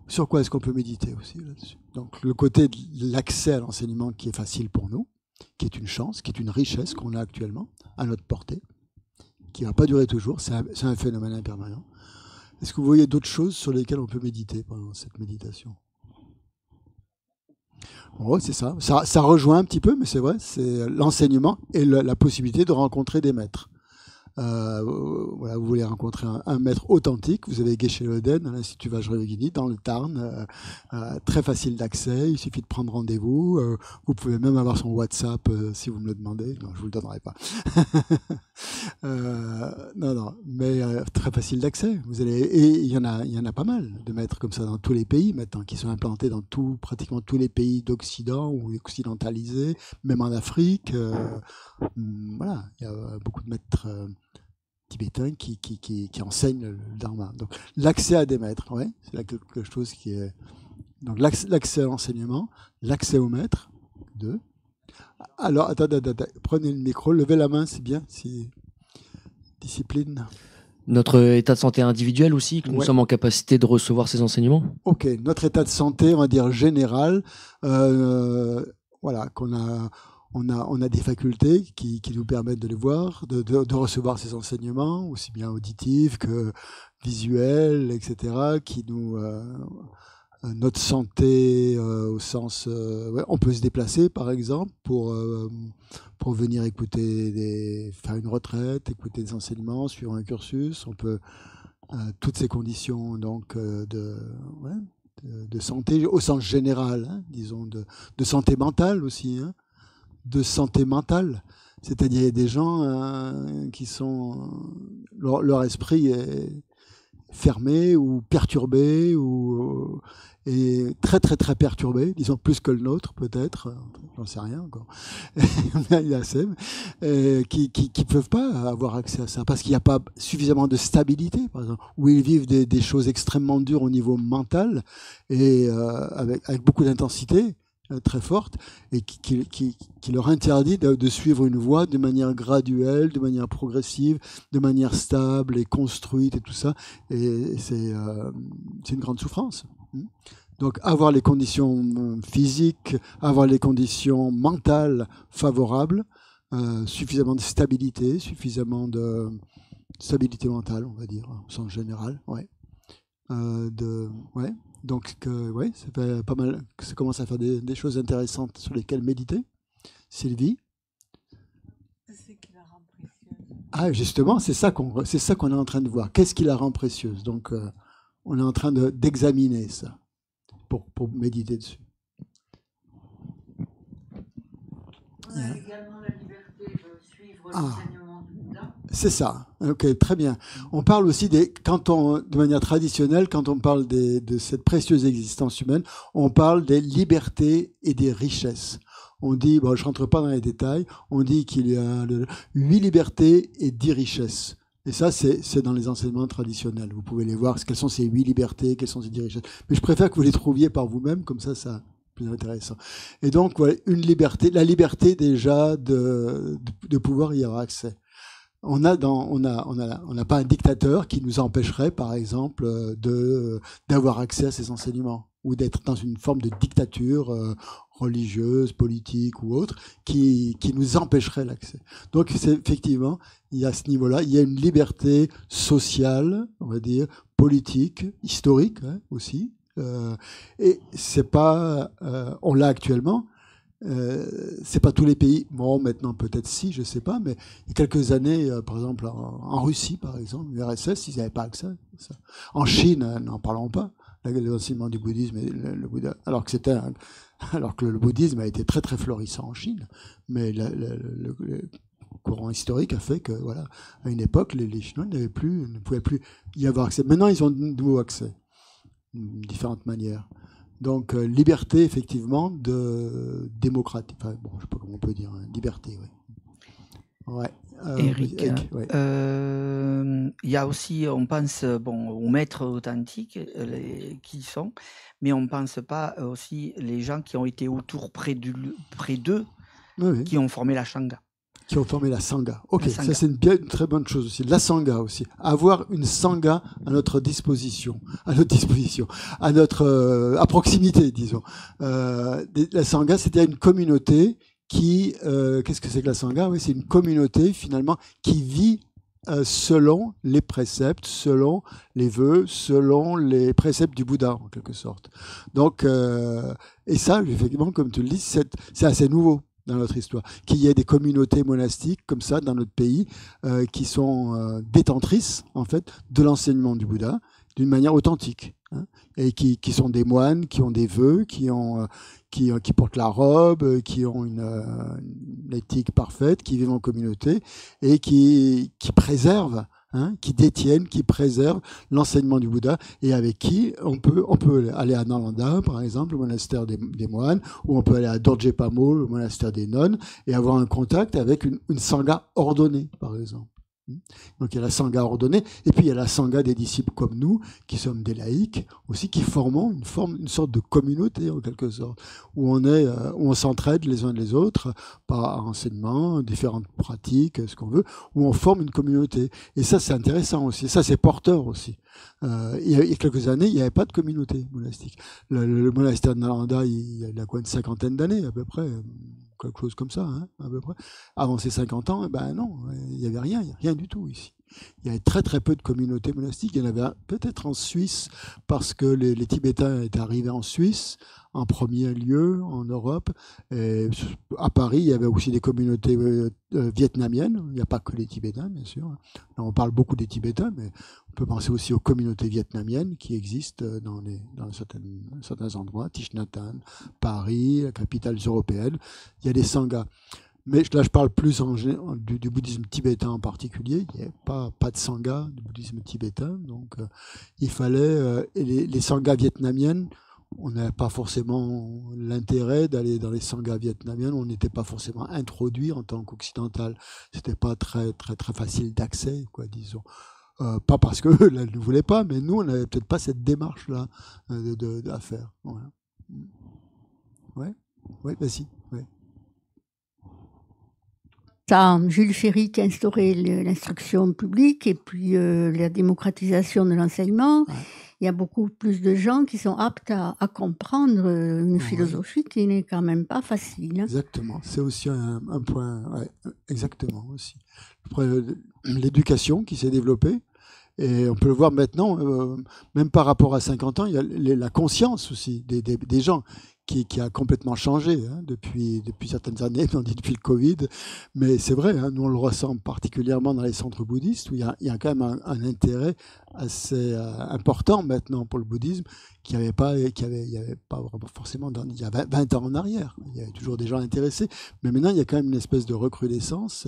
Sur quoi est-ce qu'on peut méditer aussi là-dessus? Donc le côté de l'accès à l'enseignement qui est facile pour nous, qui est une chance, qui est une richesse qu'on a actuellement à notre portée, qui ne va pas durer toujours, c'est un phénomène impermanent. Est-ce que vous voyez d'autres choses sur lesquelles on peut méditer pendant cette méditation? Oh, c'est ça. Ça rejoint un petit peu, mais c'est vrai, c'est l'enseignement et la possibilité de rencontrer des maîtres. Voilà, vous voulez rencontrer un maître authentique, vous avez Geshe Loden à l'Institut Vajrayogini dans le Tarn, très facile d'accès, il suffit de prendre rendez-vous, vous pouvez même avoir son WhatsApp si vous me le demandez, non je vous le donnerai pas. Non, mais très facile d'accès, et il y en a pas mal de maîtres comme ça dans tous les pays maintenant, qui sont implantés dans pratiquement tous les pays d'Occident ou occidentalisés, même en Afrique. Voilà, il y a beaucoup de maîtres tibétains qui enseignent le Dharma. Donc l'accès à des maîtres, ouais, c'est là quelque chose qui est. Donc l'accès à l'enseignement, l'accès aux maîtres. Alors attends, prenez le micro, levez la main, c'est bien, c'est discipline. Notre état de santé individuel aussi, que nous sommes en capacité de recevoir ces enseignements. Ok, notre état de santé, on va dire général, voilà, on a des facultés qui nous permettent de les voir, de recevoir ces enseignements, aussi bien auditifs que visuels, etc., qui nous... notre santé au sens... on peut se déplacer, par exemple, pour venir faire une retraite, écouter des enseignements, suivre un cursus. On peut... toutes ces conditions donc, de santé, au sens général, hein, disons, de santé mentale aussi, hein, de santé mentale. C'est-à-dire il y a des gens qui sont... Leur esprit est fermé ou perturbé et très perturbé, disons plus que le nôtre peut-être, j'en sais rien encore, qui peuvent pas avoir accès à ça parce qu'il n'y a pas suffisamment de stabilité, par exemple, où ils vivent des choses extrêmement dures au niveau mental et avec beaucoup d'intensité très forte et qui leur interdit de suivre une voie de manière graduelle, de manière progressive, de manière stable et construite et tout ça. Et c'est une grande souffrance. Donc avoir les conditions physiques, avoir les conditions mentales favorables, suffisamment de stabilité, mentale, on va dire, au sens général, ouais. Donc, ça fait pas mal. Ça commence à faire des choses intéressantes sur lesquelles méditer. Sylvie. C'est qui la rend précieuse. Ah, justement, c'est ça qu'on est en train de voir. Qu'est-ce qui la rend précieuse? Donc, on est en train d'examiner ça pour méditer dessus. On a également la liberté de suivre l'enseignement du Bouddha. C'est ça. Ok, très bien. On parle aussi de manière traditionnelle, quand on parle de cette précieuse existence humaine, on parle des libertés et des richesses. On dit, bon, je rentre pas dans les détails, on dit qu'il y a 8 libertés et 10 richesses. Et ça, c'est dans les enseignements traditionnels. Vous pouvez les voir, quelles sont ces 8 libertés, quelles sont ces 10 richesses. Mais je préfère que vous les trouviez par vous-même, comme ça plus intéressant. Et donc, voilà, la liberté déjà de pouvoir y avoir accès. On n'a pas un dictateur qui nous empêcherait, par exemple, d'avoir accès à ces enseignements ou d'être dans une forme de dictature religieuses, politiques ou autres, qui nous empêcheraient l'accès. Donc effectivement, il y a à ce niveau-là, il y a une liberté sociale, on va dire, politique, historique aussi, et c'est pas, on l'a actuellement. C'est pas tous les pays. Bon, maintenant peut-être si, je sais pas, mais il y a quelques années, par exemple en Russie, par exemple, l'URSS, ils n'avaient pas accès à ça. En Chine, n'en parlons pas. L'enseignement du bouddhisme et le Bouddha, alors que le bouddhisme a été très très florissant en Chine, mais le courant historique a fait que voilà, à une époque, les Chinois ne pouvaient plus y avoir accès. Maintenant, ils ont de nouveau accès, de différentes manières. Donc, liberté, effectivement, de démocratie. Enfin, bon, je ne sais pas comment on peut dire. Liberté, oui. Ouais. Eric, il y a aussi, on pense aux maîtres authentiques qui sont, mais on ne pense pas aussi les gens qui ont été autour près d'eux, qui ont formé la Sangha. Qui ont formé la Sangha. Ok, ça c'est une très bonne chose aussi. La Sangha aussi. Avoir une Sangha à notre disposition, à proximité, disons. La Sangha, c'était une communauté qui, qu'est-ce que c'est que la Sangha? Oui, c'est une communauté finalement qui vit selon les préceptes, selon les vœux, selon les préceptes du Bouddha en quelque sorte. Donc, et ça, effectivement, comme tu le dis, c'est assez nouveau dans notre histoire, qu'il y ait des communautés monastiques comme ça dans notre pays qui sont détentrices en fait de l'enseignement du Bouddha d'une manière authentique, et qui sont des moines, qui ont des vœux, qui portent la robe, qui ont une éthique parfaite, qui vivent en communauté et qui préservent, qui détiennent, qui préservent l'enseignement du Bouddha, et avec qui on peut aller à Nalanda, par exemple, le monastère des moines, ou on peut aller à Dorje Pamo, le monastère des nonnes, et avoir un contact avec une Sangha ordonnée, par exemple. Donc il y a la Sangha ordonnée, et puis il y a la Sangha des disciples comme nous, qui sommes des laïcs, aussi qui formons une sorte de communauté, en quelque sorte, où on s'entraide les uns les autres, par enseignement, différentes pratiques, ce qu'on veut, où on forme une communauté. Et ça, c'est intéressant aussi, ça, c'est porteur aussi. Il y a quelques années, il n'y avait pas de communauté monastique. Le monastère de Nalanda, il a quoi, une 50aine d'années, à peu près, quelque chose comme ça, à peu près. Avant ces 50 ans, non, il n'y avait rien du tout ici. Il y avait très très peu de communautés monastiques. Il y en avait peut-être en Suisse, parce que les Tibétains étaient arrivés en Suisse, en premier lieu, en Europe. Et à Paris, il y avait aussi des communautés vietnamiennes. Il n'y a pas que les Tibétains, bien sûr. Là, on parle beaucoup des Tibétains, mais on peut penser aussi aux communautés vietnamiennes qui existent dans certains endroits, Thich Nhat Hanh, Paris, les capitales européennes. Il y a des sanghas. Mais là, je parle plus du bouddhisme tibétain en particulier. Il n'y avait pas de sangha du bouddhisme tibétain. Donc, il fallait... les sanghas vietnamiennes, on n'avait pas forcément l'intérêt d'aller dans les sanghas vietnamiennes. On n'était pas forcément introduit en tant qu'occidental. C'était pas très, très, très facile d'accès, quoi, disons. Pas parce qu'eux ne voulaient pas, mais nous, on n'avait peut-être pas cette démarche-là à faire. Voilà. Ouais, vas-y. Ouais. Jules Ferry qui a instauré l'instruction publique et puis la démocratisation de l'enseignement. Ouais. Il y a beaucoup plus de gens qui sont aptes à comprendre une philosophie qui n'est quand même pas facile. Exactement, c'est aussi un point, exactement aussi. Après, l'éducation qui s'est développée, et on peut le voir maintenant, même par rapport à 50 ans, il y a la conscience aussi des gens qui a complètement changé depuis certaines années, on dit depuis le Covid, mais c'est vrai, nous on le ressent particulièrement dans les centres bouddhistes, où il y a quand même un intérêt assez important maintenant pour le bouddhisme, qu'il n'y avait pas forcément il y a 20 ans en arrière. Il y avait toujours des gens intéressés, mais maintenant il y a quand même une espèce de recrudescence.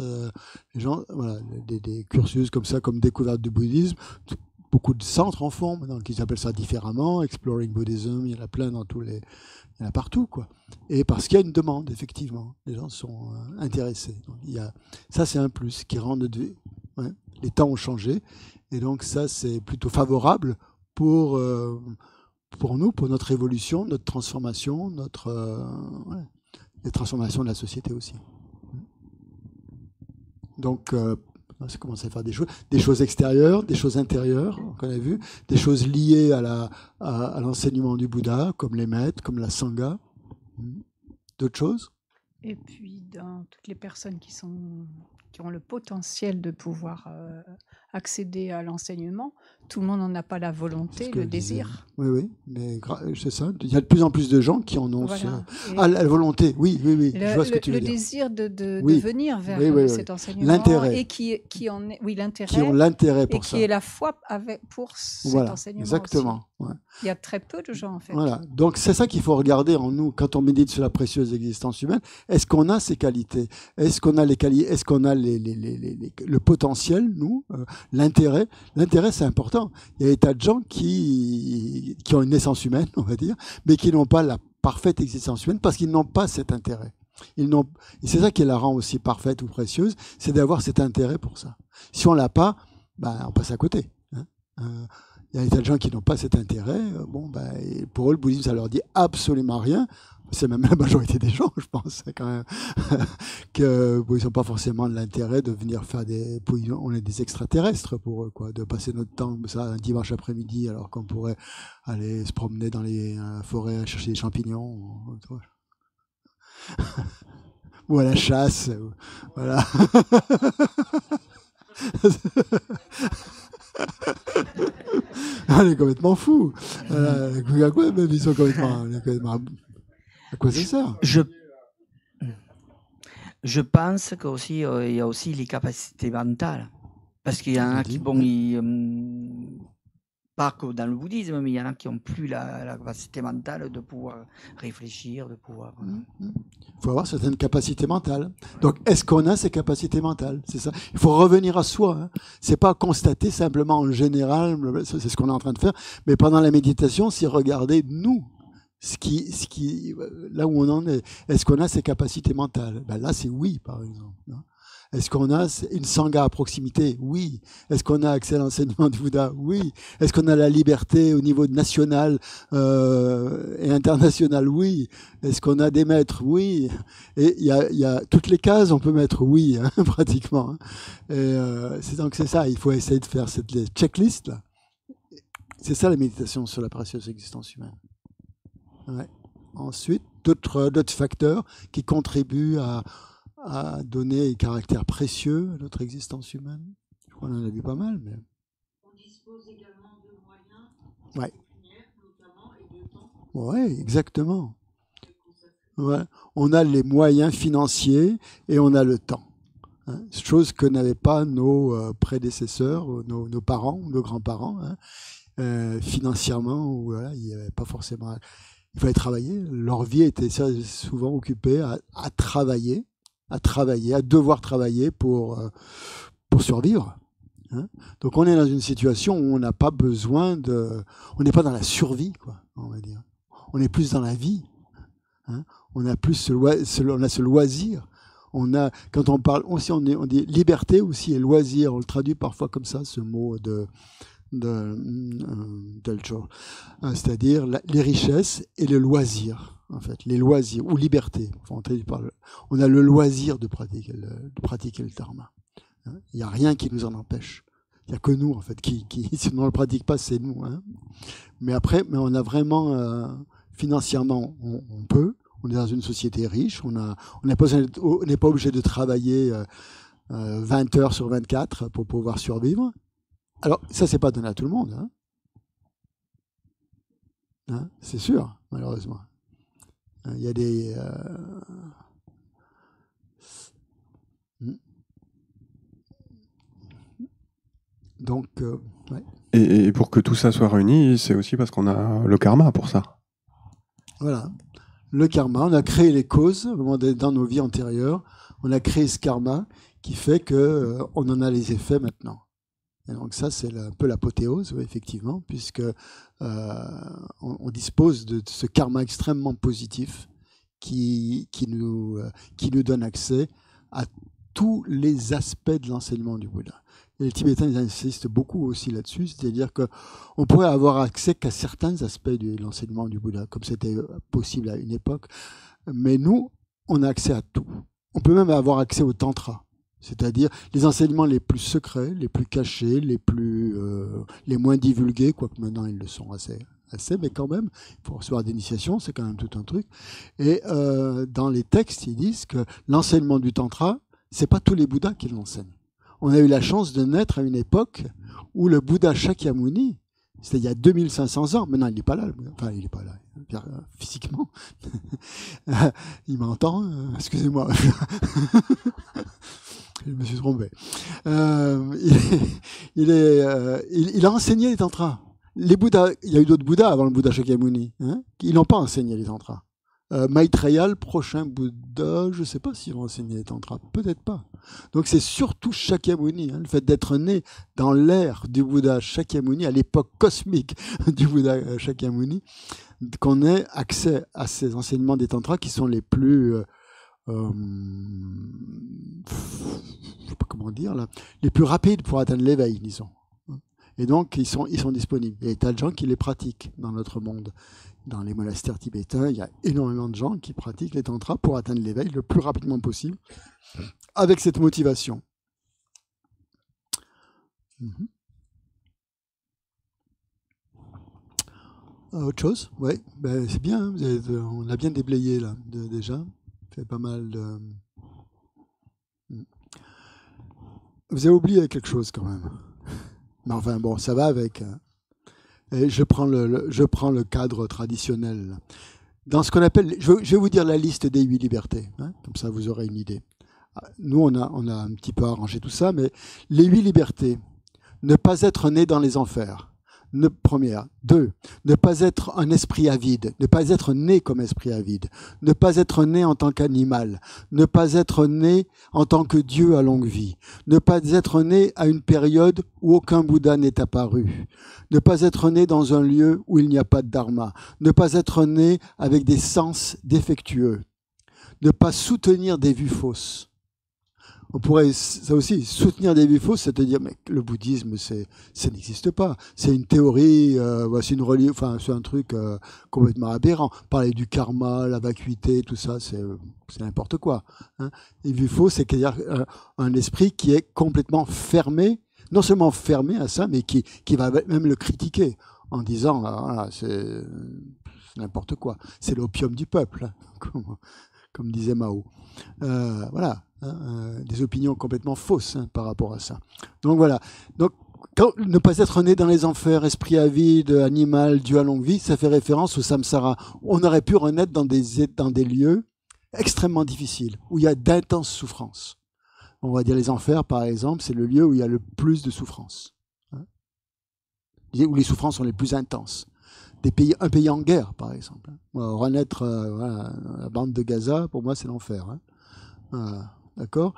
Les gens, voilà, des cursus comme ça, comme découverte du bouddhisme, beaucoup de centres en font maintenant, qui appellent ça différemment, Exploring Buddhism, il y en a plein il y en a partout, quoi. Et parce qu'il y a une demande, effectivement, les gens sont intéressés. Donc, ça, c'est un plus qui rend les temps ont changé, et donc ça, c'est plutôt favorable pour nous, pour notre évolution, notre transformation, les transformations de la société aussi. Donc, ça commence à faire des choses extérieures, des choses intérieures, qu'on a vu, des choses liées à l'enseignement du Bouddha, comme les maîtres, comme la Sangha. D'autres choses? Et puis, dans toutes les personnes qui ont le potentiel de pouvoir accéder à l'enseignement, tout le monde n'en a pas la volonté, le désir. Oui, mais c'est ça. Il y a de plus en plus de gens qui en ont la volonté. Oui, je vois ce que tu veux dire. Le désir de venir vers cet enseignement. L'intérêt. Et qui en est, l'intérêt. Qui ont l'intérêt pour ça. Et qui est la foi pour cet enseignement. Exactement. Ouais. Il y a très peu de gens, en fait. Voilà. Donc, c'est ça qu'il faut regarder en nous quand on médite sur la précieuse existence humaine. Est-ce qu'on a ces qualités? Est-ce qu'on a les qualités? Est-ce qu'on a le potentiel, nous? L'intérêt? L'intérêt, c'est important. Il y a des tas de gens qui ont une naissance humaine, on va dire, mais qui n'ont pas la parfaite existence humaine parce qu'ils n'ont pas cet intérêt. Et c'est ça qui la rend aussi parfaite ou précieuse, c'est d'avoir cet intérêt pour ça. Si on l'a pas, on passe à côté. Il y a des tas de gens qui n'ont pas cet intérêt. Pour eux, le bouddhisme, ça leur dit absolument rien. C'est même la majorité des gens, je pense, quand même, qu'ils n'ont pas forcément l'intérêt de venir faire on est des extraterrestres pour eux, quoi, de passer notre temps un dimanche après-midi alors qu'on pourrait aller se promener dans les forêts à chercher des champignons. Ou à la chasse. Voilà. On est complètement fous. Ils sont complètement... À quoi c'est ça? Je pense qu'il y a aussi les capacités mentales. Parce qu'il y en a qui, pas que dans le bouddhisme, mais il y en a qui n'ont plus la capacité mentale de pouvoir réfléchir, de pouvoir... Il faut avoir certaines capacités mentales. Donc, est-ce qu'on a ces capacités mentales? C'est ça. Il faut revenir à soi. Hein. C'est pas constater simplement en général, c'est ce qu'on est en train de faire, mais pendant la méditation, c'est regarder nous. Là où on en est, est-ce qu'on a ces capacités mentales? Là, c'est oui, par exemple. Est-ce qu'on a une sangha à proximité? Oui. Est-ce qu'on a accès à l'enseignement du Bouddha? Oui. Est-ce qu'on a la liberté au niveau national et international? Oui. Est-ce qu'on a des maîtres? Oui. Et il y a toutes les cases, on peut mettre oui, pratiquement. Et donc c'est ça, il faut essayer de faire cette checklist là. C'est ça la méditation sur la précieuse existence humaine. Ouais. Ensuite, d'autres facteurs qui contribuent à donner un caractère précieux à notre existence humaine. Je crois qu'on en a vu pas mal. Mais... On dispose également de moyens, notamment, et de temps. Oui, exactement. Ouais. On a les moyens financiers et on a le temps. Chose que n'avaient pas nos prédécesseurs, nos parents, nos grands-parents. Financièrement, il n'y avait pas forcément... Il fallait travailler. Leur vie était souvent occupée à travailler, à devoir travailler pour survivre. Donc on est dans une situation où on n'a pas besoin on n'est pas dans la survie, quoi, on va dire. On est plus dans la vie. On a plus on a ce loisir. Quand on parle aussi, on dit liberté aussi et loisir. On le traduit parfois comme ça, ce mot Delcho, c'est-à-dire les richesses et le loisir, en fait, les loisirs ou liberté. On a le loisir de pratiquer le dharma. Il n'y a rien qui nous en empêche. Il n'y a que nous, en fait, si on ne le pratique pas, c'est nous. Mais on a vraiment, financièrement, on peut. On est dans une société riche. On n'est pas obligé de travailler 20 heures sur 24 pour pouvoir survivre. Alors, ça, c'est pas donné à tout le monde. C'est sûr, malheureusement. Il y a des... Donc, ouais. Et pour que tout ça soit réuni, c'est aussi parce qu'on a le karma pour ça. Voilà. Le karma, on a créé les causes dans nos vies antérieures. On a créé ce karma qui fait qu'on en a les effets maintenant. Et donc ça, c'est un peu l'apothéose, effectivement, puisque on dispose de ce karma extrêmement positif qui nous donne accès à tous les aspects de l'enseignement du Bouddha. Et les Tibétains ils insistent beaucoup aussi là-dessus, c'est-à-dire qu'on pourrait avoir accès qu'à certains aspects de l'enseignement du Bouddha, comme c'était possible à une époque, mais nous, on a accès à tout. On peut même avoir accès au tantra. C'est-à-dire les enseignements les plus secrets, les plus cachés, les moins divulgués, quoique maintenant ils le sont assez assez, mais quand même, il faut recevoir des initiations, c'est quand même tout un truc. Et dans les textes, ils disent que l'enseignement du Tantra, c'est pas tous les Bouddhas qui l'enseignent. On a eu la chance de naître à une époque où le Bouddha Shakyamuni, c'était il y a 2500 ans, maintenant il n'est pas là, enfin il n'est pas là, physiquement. Il m'entend, excusez-moi. Je me suis trompé. Il a enseigné les tantras. Les Bouddhas, il y a eu d'autres Bouddhas avant le Bouddha Shakyamuni, hein, ils n'ont pas enseigné les tantras. Maitreya, le prochain Bouddha, je ne sais pas s'ils vont enseigner les tantras, peut-être pas. Donc c'est surtout Shakyamuni, hein, le fait d'être né dans l'ère du Bouddha Shakyamuni, à l'époque cosmique du Bouddha Shakyamuni, qu'on ait accès à ces enseignements des tantras qui sont les plus, je sais pas comment dire là, les plus rapides pour atteindre l'éveil, disons. Et donc ils sont disponibles. Il y a des tas de gens qui les pratiquent dans notre monde. Dans les monastères tibétains, il y a énormément de gens qui pratiquent les tantras pour atteindre l'éveil le plus rapidement possible, avec cette motivation. Autre chose? Oui, ben, c'est bien, hein, on a bien déblayé là, déjà. Fait pas mal de... Vous avez oublié quelque chose quand même. Mais enfin bon, ça va avec... Et je prends le cadre traditionnel. Dans ce qu'on appelle, je vais vous dire la liste des 8 libertés, hein, comme ça vous aurez une idée. Nous, on a un petit peu arrangé tout ça, mais les 8 libertés, ne pas être né dans les enfers. Première. 2. Ne pas être un esprit avide, ne pas être né comme esprit avide, ne pas être né en tant qu'animal, ne pas être né en tant que Dieu à longue vie, ne pas être né à une période où aucun Bouddha n'est apparu, ne pas être né dans un lieu où il n'y a pas de dharma, ne pas être né avec des sens défectueux, ne pas soutenir des vues fausses. On pourrait, ça aussi, soutenir des vues fausses, c'est à dire, mais le bouddhisme, ça n'existe pas. C'est une théorie, c'est une religion, enfin, c'est un truc complètement aberrant. Parler du karma, la vacuité, tout ça, c'est n'importe quoi. Hein. Les vues fausses, c'est un esprit qui est complètement fermé, non seulement fermé à ça, mais qui va même le critiquer en disant, voilà, c'est n'importe quoi. C'est l'opium du peuple, hein, comme disait Mao. Voilà. Des opinions complètement fausses par rapport à ça. Donc voilà. Donc, ne pas être né dans les enfers, esprit avide, animal, Dieu à longue vie, ça fait référence au samsara. On aurait pu renaître dans des lieux extrêmement difficiles, où il y a d'intenses souffrances. On va dire les enfers, par exemple, c'est le lieu où il y a le plus de souffrances. Hein, où les souffrances sont les plus intenses. Un pays en guerre, par exemple. Renaître la bande de Gaza, pour moi, c'est l'enfer. Hein. D'accord.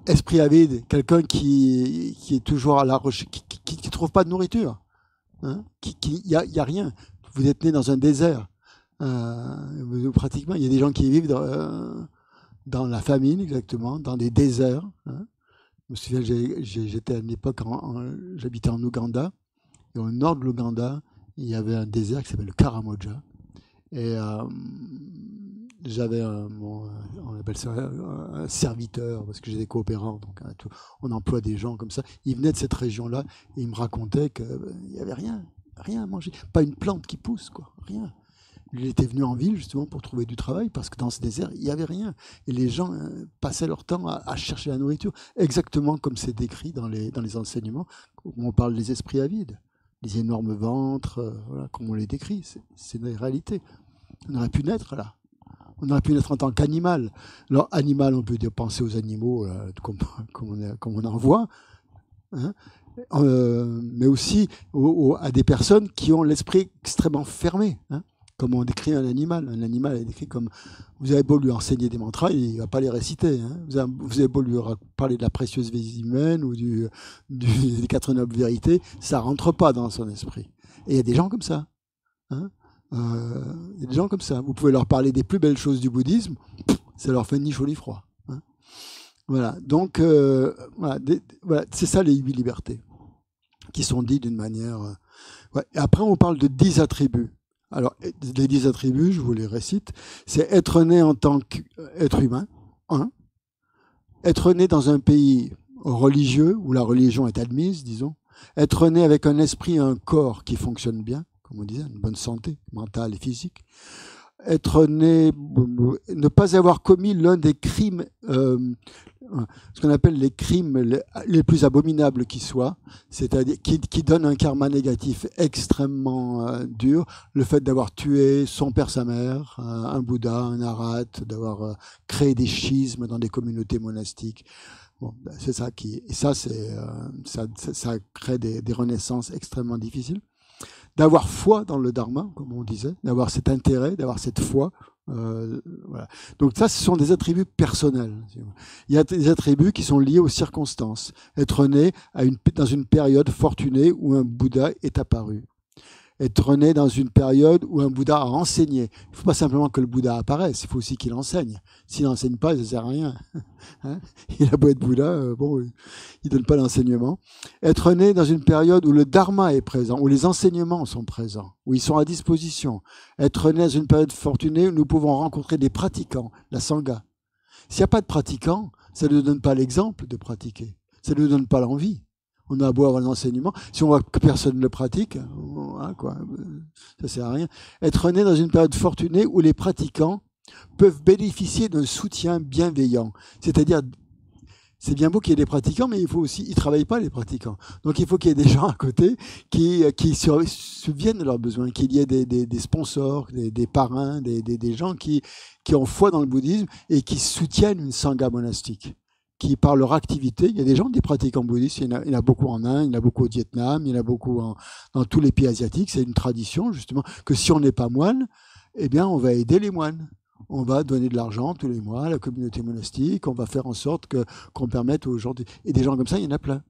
Esprit avide, quelqu'un qui est toujours à la recherche, qui trouve pas de nourriture, hein, y a rien. Vous êtes né dans un désert. Pratiquement, il y a des gens qui vivent dans la famine, exactement, dans des déserts. Hein. Je me souviens, j'étais à une époque, j'habitais en Ouganda, et au nord de l'Ouganda, il y avait un désert qui s'appelle le Karamoja, et j'avais on appelle ça un serviteur, parce que j'ai des coopérants, donc on emploie des gens comme ça. Ils venaient de cette région-là et ils me racontaient qu'il n'y avait rien à manger, pas une plante qui pousse, quoi, rien. Il était venu en ville justement pour trouver du travail, parce que dans ce désert, il n'y avait rien. Et les gens passaient leur temps à chercher la nourriture, exactement comme c'est décrit dans les enseignements, où on parle des esprits avides, des énormes ventres, voilà, comme on les décrit. C'est une réalité. On aurait pu naître là. On aurait pu naître en tant qu'animal. Alors, animal, on peut dire penser aux animaux, là, comme on en voit, hein, mais aussi à des personnes qui ont l'esprit extrêmement fermé. Hein, comme on décrit un animal. Un animal est décrit comme... Vous avez beau lui enseigner des mantras, il ne va pas les réciter. Hein. Vous avez beau lui parler de la précieuse vie humaine ou des 4 nobles vérités, ça ne rentre pas dans son esprit. Et il y a des gens comme ça. Hein. Il y a des gens comme ça. Vous pouvez leur parler des plus belles choses du bouddhisme, ça leur fait ni chaud ni froid. Hein. Voilà. Donc, voilà, c'est ça les 8 libertés, qui sont dites d'une manière... Ouais. Et après, on parle de 10 attributs. Alors, les 10 attributs, je vous les récite. C'est être né en tant qu'être humain, 1. Être né dans un pays religieux, où la religion est admise, disons. Être né avec un esprit et un corps qui fonctionnent bien, comme on disait, une bonne santé mentale et physique. Être né, ne pas avoir commis l'un des crimes, ce qu'on appelle les crimes les plus abominables qui soient, c'est-à-dire qui donnent un karma négatif extrêmement dur, le fait d'avoir tué son père, sa mère, un Bouddha, un Arhat, d'avoir créé des schismes dans des communautés monastiques. Bon, c'est ça qui, et ça, ça crée des renaissances extrêmement difficiles. D'avoir foi dans le dharma, comme on disait, d'avoir cet intérêt, d'avoir cette foi. Voilà. Donc ça, ce sont des attributs personnels. Il y a des attributs qui sont liés aux circonstances. Être né dans une période fortunée où un Bouddha est apparu. Être né dans une période où un Bouddha a enseigné. Il ne faut pas simplement que le Bouddha apparaisse, il faut aussi qu'il enseigne. S'il n'enseigne pas, ça ne sert à rien. Hein, il a beau être Bouddha, bon, il ne donne pas d'enseignement. Être né dans une période où le Dharma est présent, où les enseignements sont présents, où ils sont à disposition. Être né dans une période fortunée où nous pouvons rencontrer des pratiquants, la Sangha. S'il n'y a pas de pratiquants, ça ne nous donne pas l'exemple de pratiquer. Ça ne nous donne pas l'envie. On a beau avoir l'enseignement, si on voit que personne ne le pratique, hein, quoi, ça sert à rien. Être né dans une période fortunée où les pratiquants peuvent bénéficier d'un soutien bienveillant. C'est-à-dire, c'est bien beau qu'il y ait des pratiquants, mais il faut aussi, ils travaillent pas les pratiquants. Donc il faut qu'il y ait des gens à côté qui se souviennent de leurs besoins, qu'il y ait des sponsors, des parrains, des gens qui ont foi dans le bouddhisme et qui soutiennent une sangha monastique. Qui par leur activité, il y a des gens, des pratiquants bouddhistes, il y en a beaucoup en Inde, il y en a beaucoup au Vietnam, il y en a beaucoup dans tous les pays asiatiques. C'est une tradition justement que si on n'est pas moine, eh bien on va aider les moines. On va donner de l'argent tous les mois à la communauté monastique, on va faire en sorte qu'on permette aux gens... Et des gens comme ça, il y en a plein.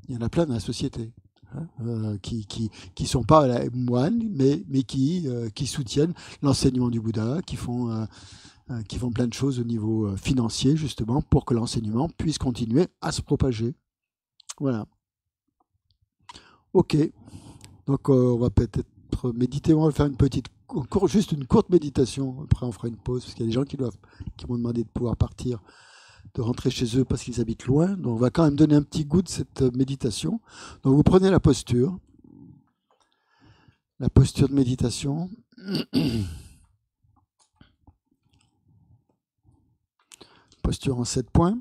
Il y en a plein dans la société. Qui sont pas moines, mais qui soutiennent l'enseignement du Bouddha, qui font plein de choses au niveau financier, justement, pour que l'enseignement puisse continuer à se propager. Voilà. Ok. Donc, on va peut-être méditer. On va faire juste une courte méditation. Après, on fera une pause, parce qu'il y a des gens qui m'ont demandé de pouvoir partir, de rentrer chez eux parce qu'ils habitent loin. Donc, on va quand même donner un petit goût de cette méditation. Donc, vous prenez la posture de méditation. Posture en 7 points.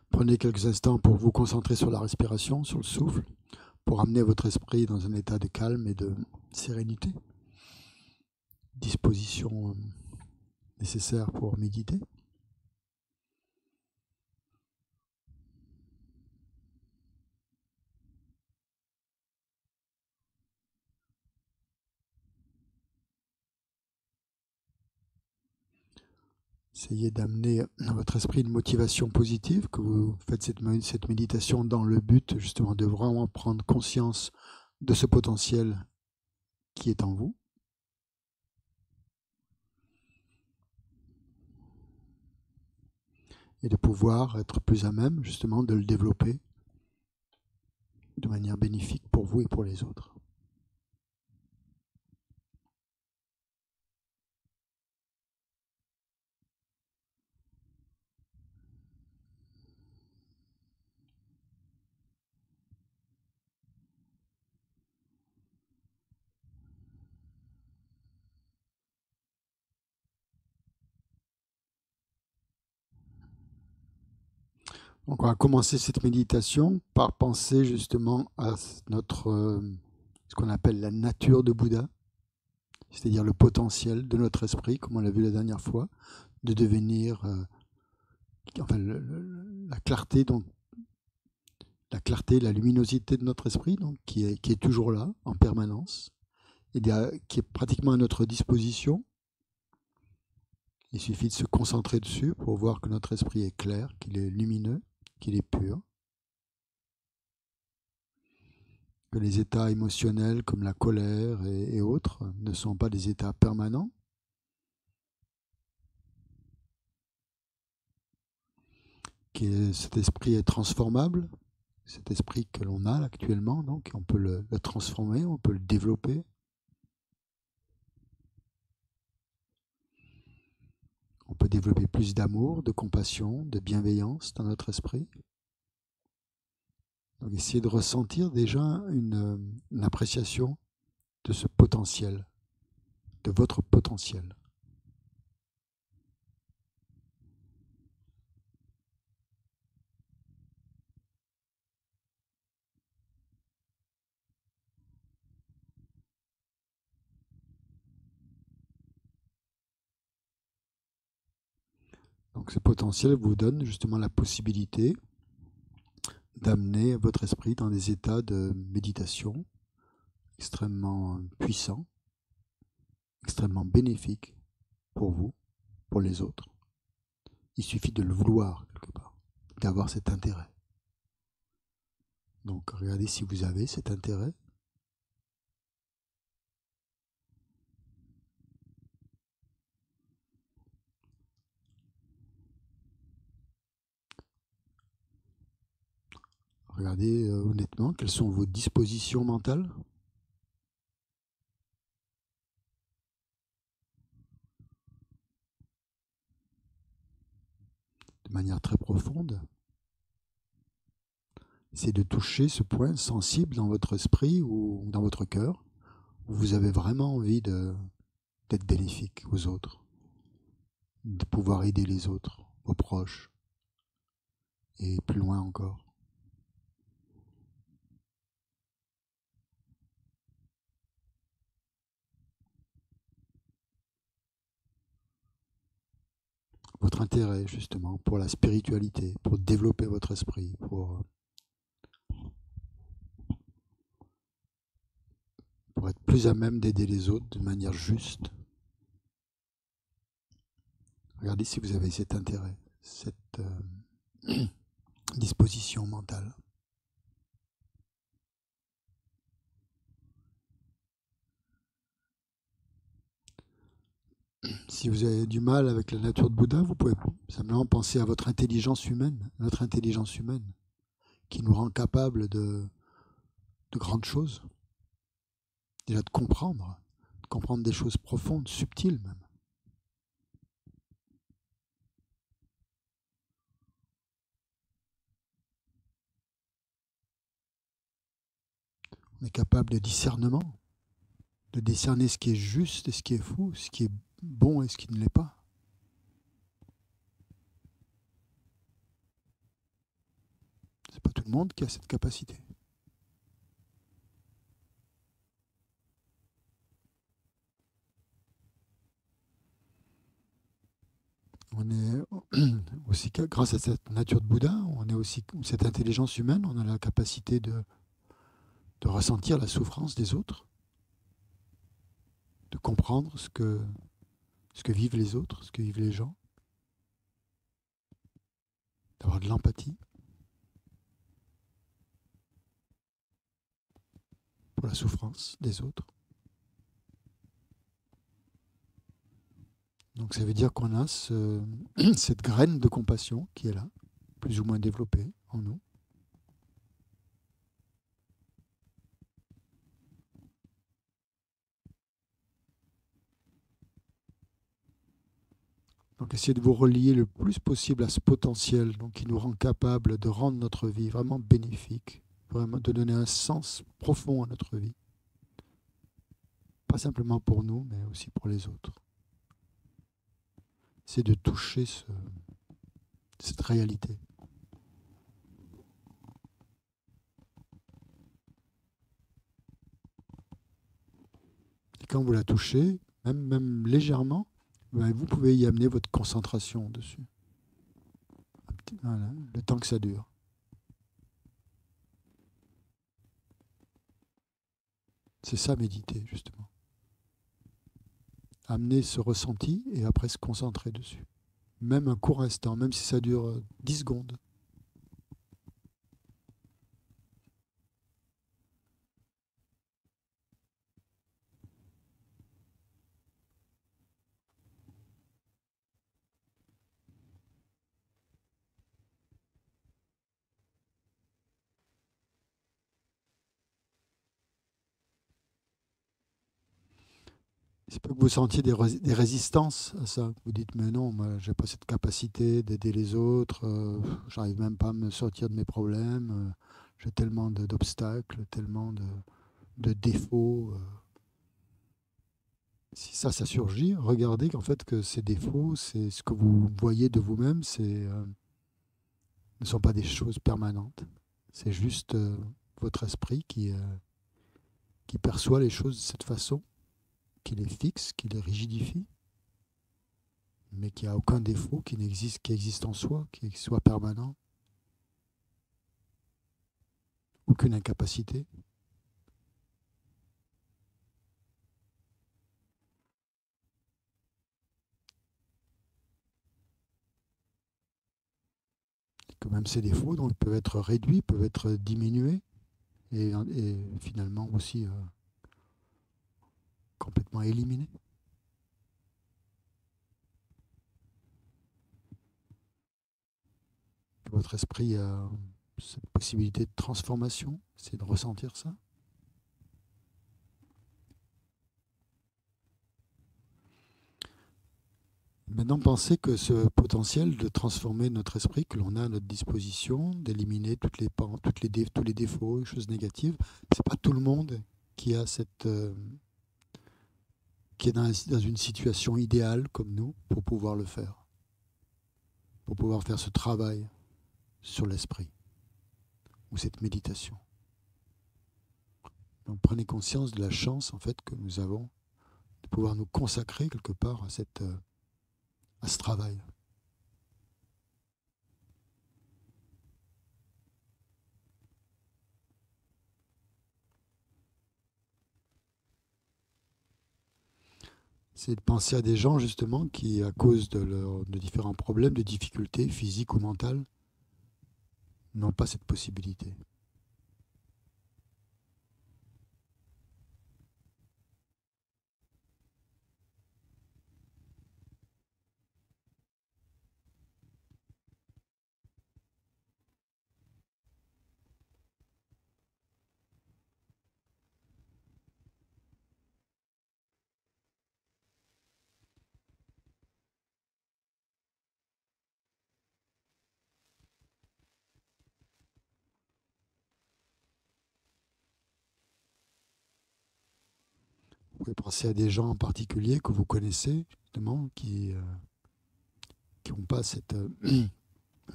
Prenez quelques instants pour vous concentrer sur la respiration, sur le souffle, pour amener votre esprit dans un état de calme et de sérénité. Disposition nécessaire pour méditer. Essayez d'amener dans votre esprit une motivation positive, que vous faites cette méditation dans le but justement de vraiment prendre conscience de ce potentiel qui est en vous. Et de pouvoir être plus à même justement de le développer de manière bénéfique pour vous et pour les autres. Donc on va commencer cette méditation par penser justement à ce qu'on appelle la nature de Bouddha, c'est-à-dire le potentiel de notre esprit, comme on l'a vu la dernière fois, de devenir la clarté, donc la clarté, la luminosité de notre esprit, donc qui est toujours là, en permanence, et qui est pratiquement à notre disposition. Il suffit de se concentrer dessus pour voir que notre esprit est clair, qu'il est lumineux, qu'il est pur, que les états émotionnels comme la colère et autres ne sont pas des états permanents, que cet esprit est transformable, cet esprit que l'on a actuellement, donc on peut le transformer, on peut le développer. On peut développer plus d'amour, de compassion, de bienveillance dans notre esprit. Donc essayez de ressentir déjà une appréciation de ce potentiel, de votre potentiel. Donc ce potentiel vous donne justement la possibilité d'amener votre esprit dans des états de méditation extrêmement puissants, extrêmement bénéfiques pour vous, pour les autres. Il suffit de le vouloir quelque part, d'avoir cet intérêt. Donc regardez si vous avez cet intérêt. Regardez honnêtement quelles sont vos dispositions mentales. De manière très profonde. C'est de toucher ce point sensible dans votre esprit ou dans votre cœur où vous avez vraiment envie d'être bénéfique aux autres, de pouvoir aider les autres, vos proches, et plus loin encore. Votre intérêt justement pour la spiritualité, pour développer votre esprit, pour être plus à même d'aider les autres de manière juste. Regardez si vous avez cet intérêt, cette disposition mentale. Si vous avez du mal avec la nature de Bouddha, vous pouvez simplement penser à votre intelligence humaine, notre intelligence humaine, qui nous rend capables de grandes choses. Déjà de comprendre des choses profondes, subtiles même. On est capable de discernement, de discerner ce qui est juste et ce qui est faux, ce qui est bon et ce qui ne l'est pas. C'est pas tout le monde qui a cette capacité. On est aussi, grâce à cette nature de Bouddha, on est aussi, cette intelligence humaine, on a la capacité de ressentir la souffrance des autres, de comprendre ce que vivent les autres, ce que vivent les gens, d'avoir de l'empathie pour la souffrance des autres. Donc ça veut dire qu'on a cette graine de compassion qui est là, plus ou moins développée en nous. Donc essayez de vous relier le plus possible à ce potentiel donc, qui nous rend capable de rendre notre vie vraiment bénéfique, vraiment de donner un sens profond à notre vie. Pas simplement pour nous, mais aussi pour les autres. C'est de toucher cette réalité. Et quand vous la touchez, même légèrement, vous pouvez y amener votre concentration dessus. Voilà, le temps que ça dure. C'est ça, méditer, justement. Amener ce ressenti et après se concentrer dessus. Même un court instant, même si ça dure 10 secondes. C'est pas que vous sentiez des résistances à ça. Vous dites, mais non, moi, j'ai pas cette capacité d'aider les autres, j'arrive même pas à me sortir de mes problèmes, j'ai tellement d'obstacles, tellement de défauts. Si ça surgit, regardez qu'en fait, que ces défauts, c'est ce que vous voyez de vous-même, ne sont pas des choses permanentes. C'est juste votre esprit qui perçoit les choses de cette façon, qui les fixe, qui les rigidifie, mais qui n'a aucun défaut qui existe en soi, qui soit permanent. Aucune incapacité. Et que même ces défauts donc, peuvent être réduits, peuvent être diminués, et finalement aussi complètement éliminés. Votre esprit a cette possibilité de transformation, c'est de ressentir ça. Maintenant, pensez que ce potentiel de transformer notre esprit que l'on a à notre disposition, d'éliminer tous les défauts, les choses négatives, c'est pas tout le monde qui a qui est dans une situation idéale comme nous pour pouvoir le faire, pour pouvoir faire ce travail sur l'esprit ou cette méditation. Donc prenez conscience de la chance en fait que nous avons de pouvoir nous consacrer quelque part à ce travail. C'est de penser à des gens justement qui, à cause de différents problèmes, de difficultés physiques ou mentales, n'ont pas cette possibilité. Vous pouvez penser à des gens en particulier que vous connaissez, justement, qui n'ont pas cette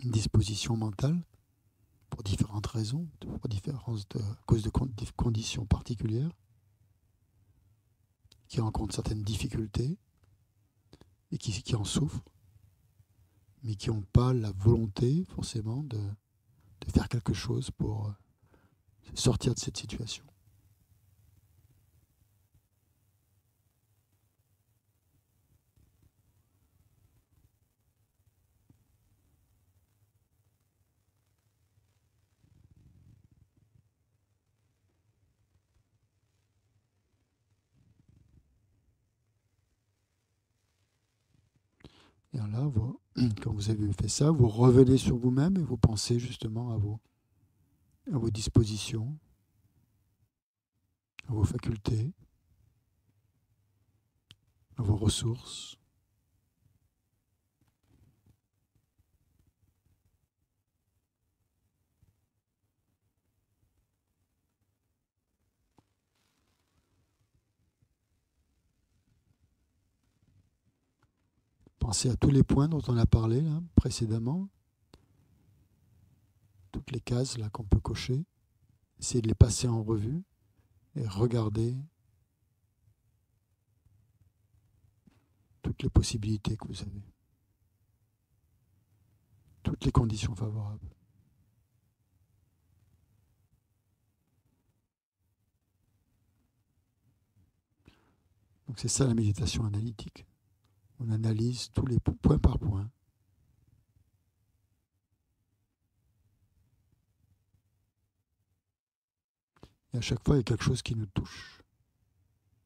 disposition mentale, pour différentes raisons, à cause de conditions particulières, qui rencontrent certaines difficultés et qui en souffrent, mais qui n'ont pas la volonté forcément de faire quelque chose pour sortir de cette situation. Et là, quand vous avez fait ça, vous revenez sur vous-même et vous pensez justement à vos dispositions, à vos facultés, à vos ressources. Pensez à tous les points dont on a parlé là, précédemment, toutes les cases là qu'on peut cocher. Essayez de les passer en revue et regardez toutes les possibilités que vous avez, toutes les conditions favorables. Donc c'est ça la méditation analytique. On analyse tous les point par point. Et à chaque fois, il y a quelque chose qui nous touche.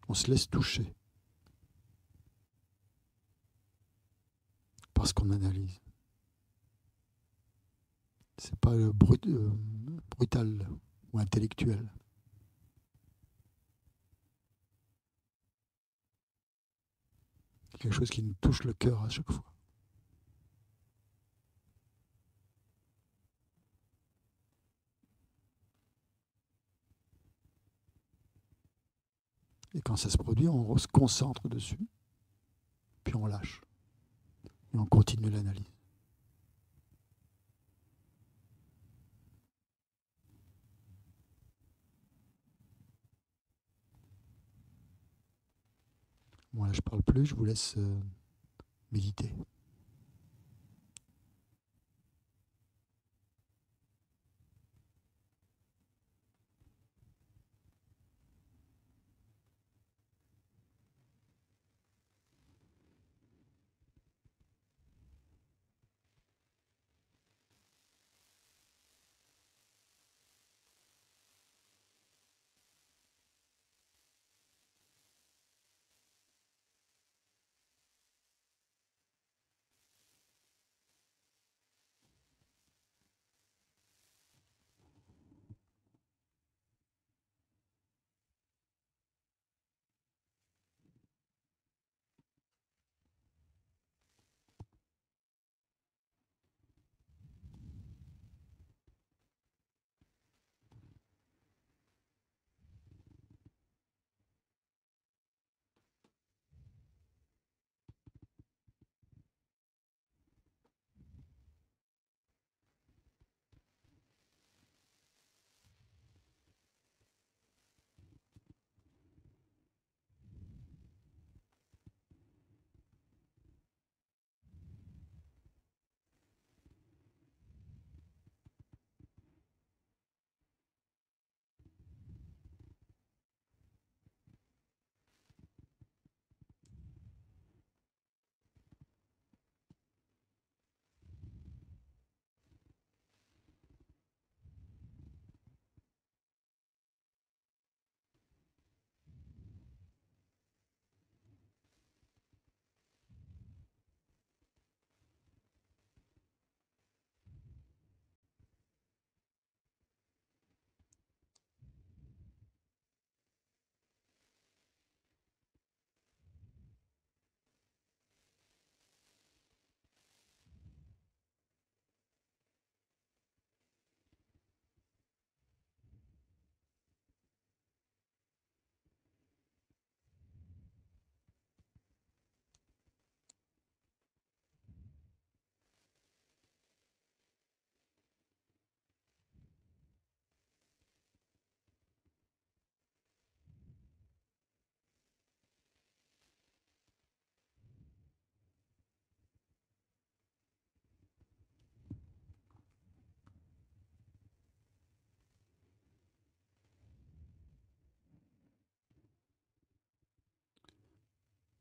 On se laisse toucher. Parce qu'on analyse. C'est pas brutal ou intellectuel. quelque chose qui nous touche le cœur à chaque fois. Et quand ça se produit, on se concentre dessus, puis on lâche. Et on continue l'analyse. Bon, là, je ne parle plus, je vous laisse méditer.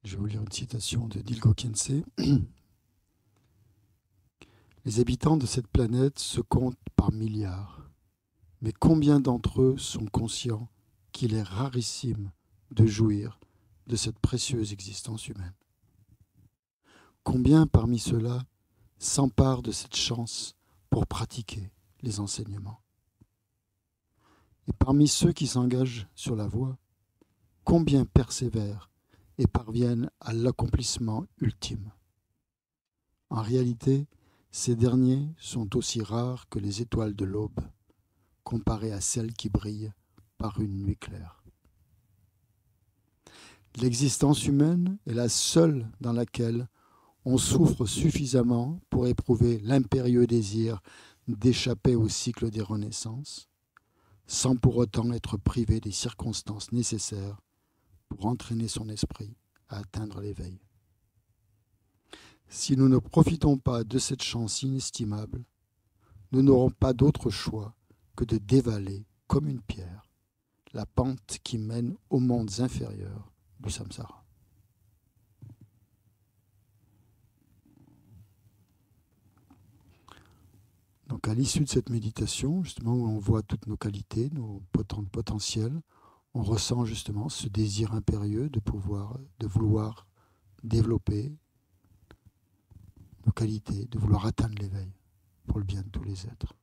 Je vais vous lire une citation de Dilgo Khyentse. Les habitants de cette planète se comptent par milliards. Mais combien d'entre eux sont conscients qu'il est rarissime de jouir de cette précieuse existence humaine? Combien parmi ceux-là s'emparent de cette chance pour pratiquer les enseignements? Et parmi ceux qui s'engagent sur la voie, combien persévèrent et parviennent à l'accomplissement ultime? En réalité, ces derniers sont aussi rares que les étoiles de l'aube, comparées à celles qui brillent par une nuit claire. L'existence humaine est la seule dans laquelle on souffre suffisamment pour éprouver l'impérieux désir d'échapper au cycle des renaissances, sans pour autant être privé des circonstances nécessaires pour entraîner son esprit à atteindre l'éveil. Si nous ne profitons pas de cette chance inestimable, nous n'aurons pas d'autre choix que de dévaler, comme une pierre, la pente qui mène aux mondes inférieurs du samsara. Donc à l'issue de cette méditation, justement, où on voit toutes nos qualités, nos potentiels, on ressent justement ce désir impérieux de vouloir développer nos qualités, de vouloir atteindre l'éveil pour le bien de tous les êtres,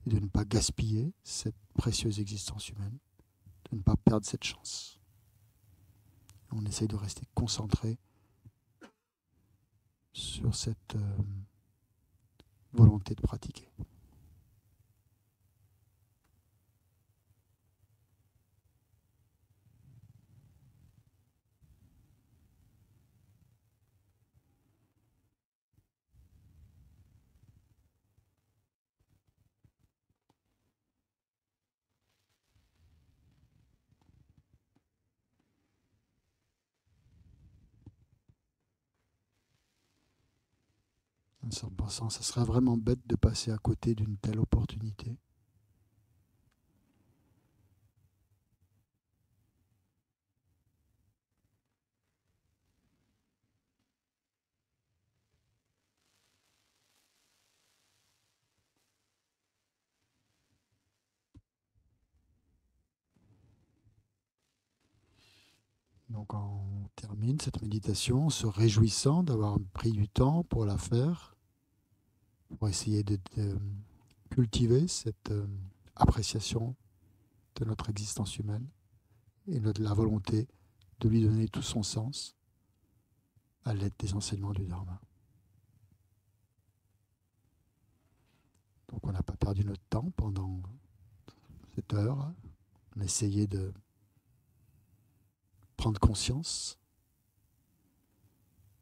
et de ne pas gaspiller cette précieuse existence humaine, de ne pas perdre cette chance. On essaye de rester concentré sur cette volonté de pratiquer. En pensant, ça serait vraiment bête de passer à côté d'une telle opportunité. Donc on termine cette méditation en se réjouissant d'avoir pris du temps pour la faire, pour essayer de cultiver cette appréciation de notre existence humaine et de la volonté de lui donner tout son sens à l'aide des enseignements du Dharma. Donc on n'a pas perdu notre temps pendant cette heure. On a essayé de prendre conscience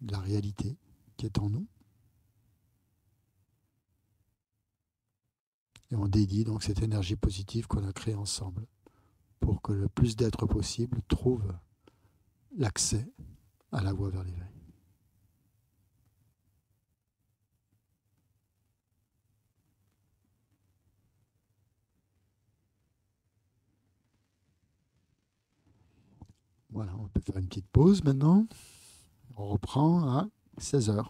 de la réalité qui est en nous. Et on dédie donc cette énergie positive qu'on a créée ensemble pour que le plus d'êtres possible trouvent l'accès à la voie vers l'éveil. Voilà, on peut faire une petite pause maintenant. On reprend à 16h.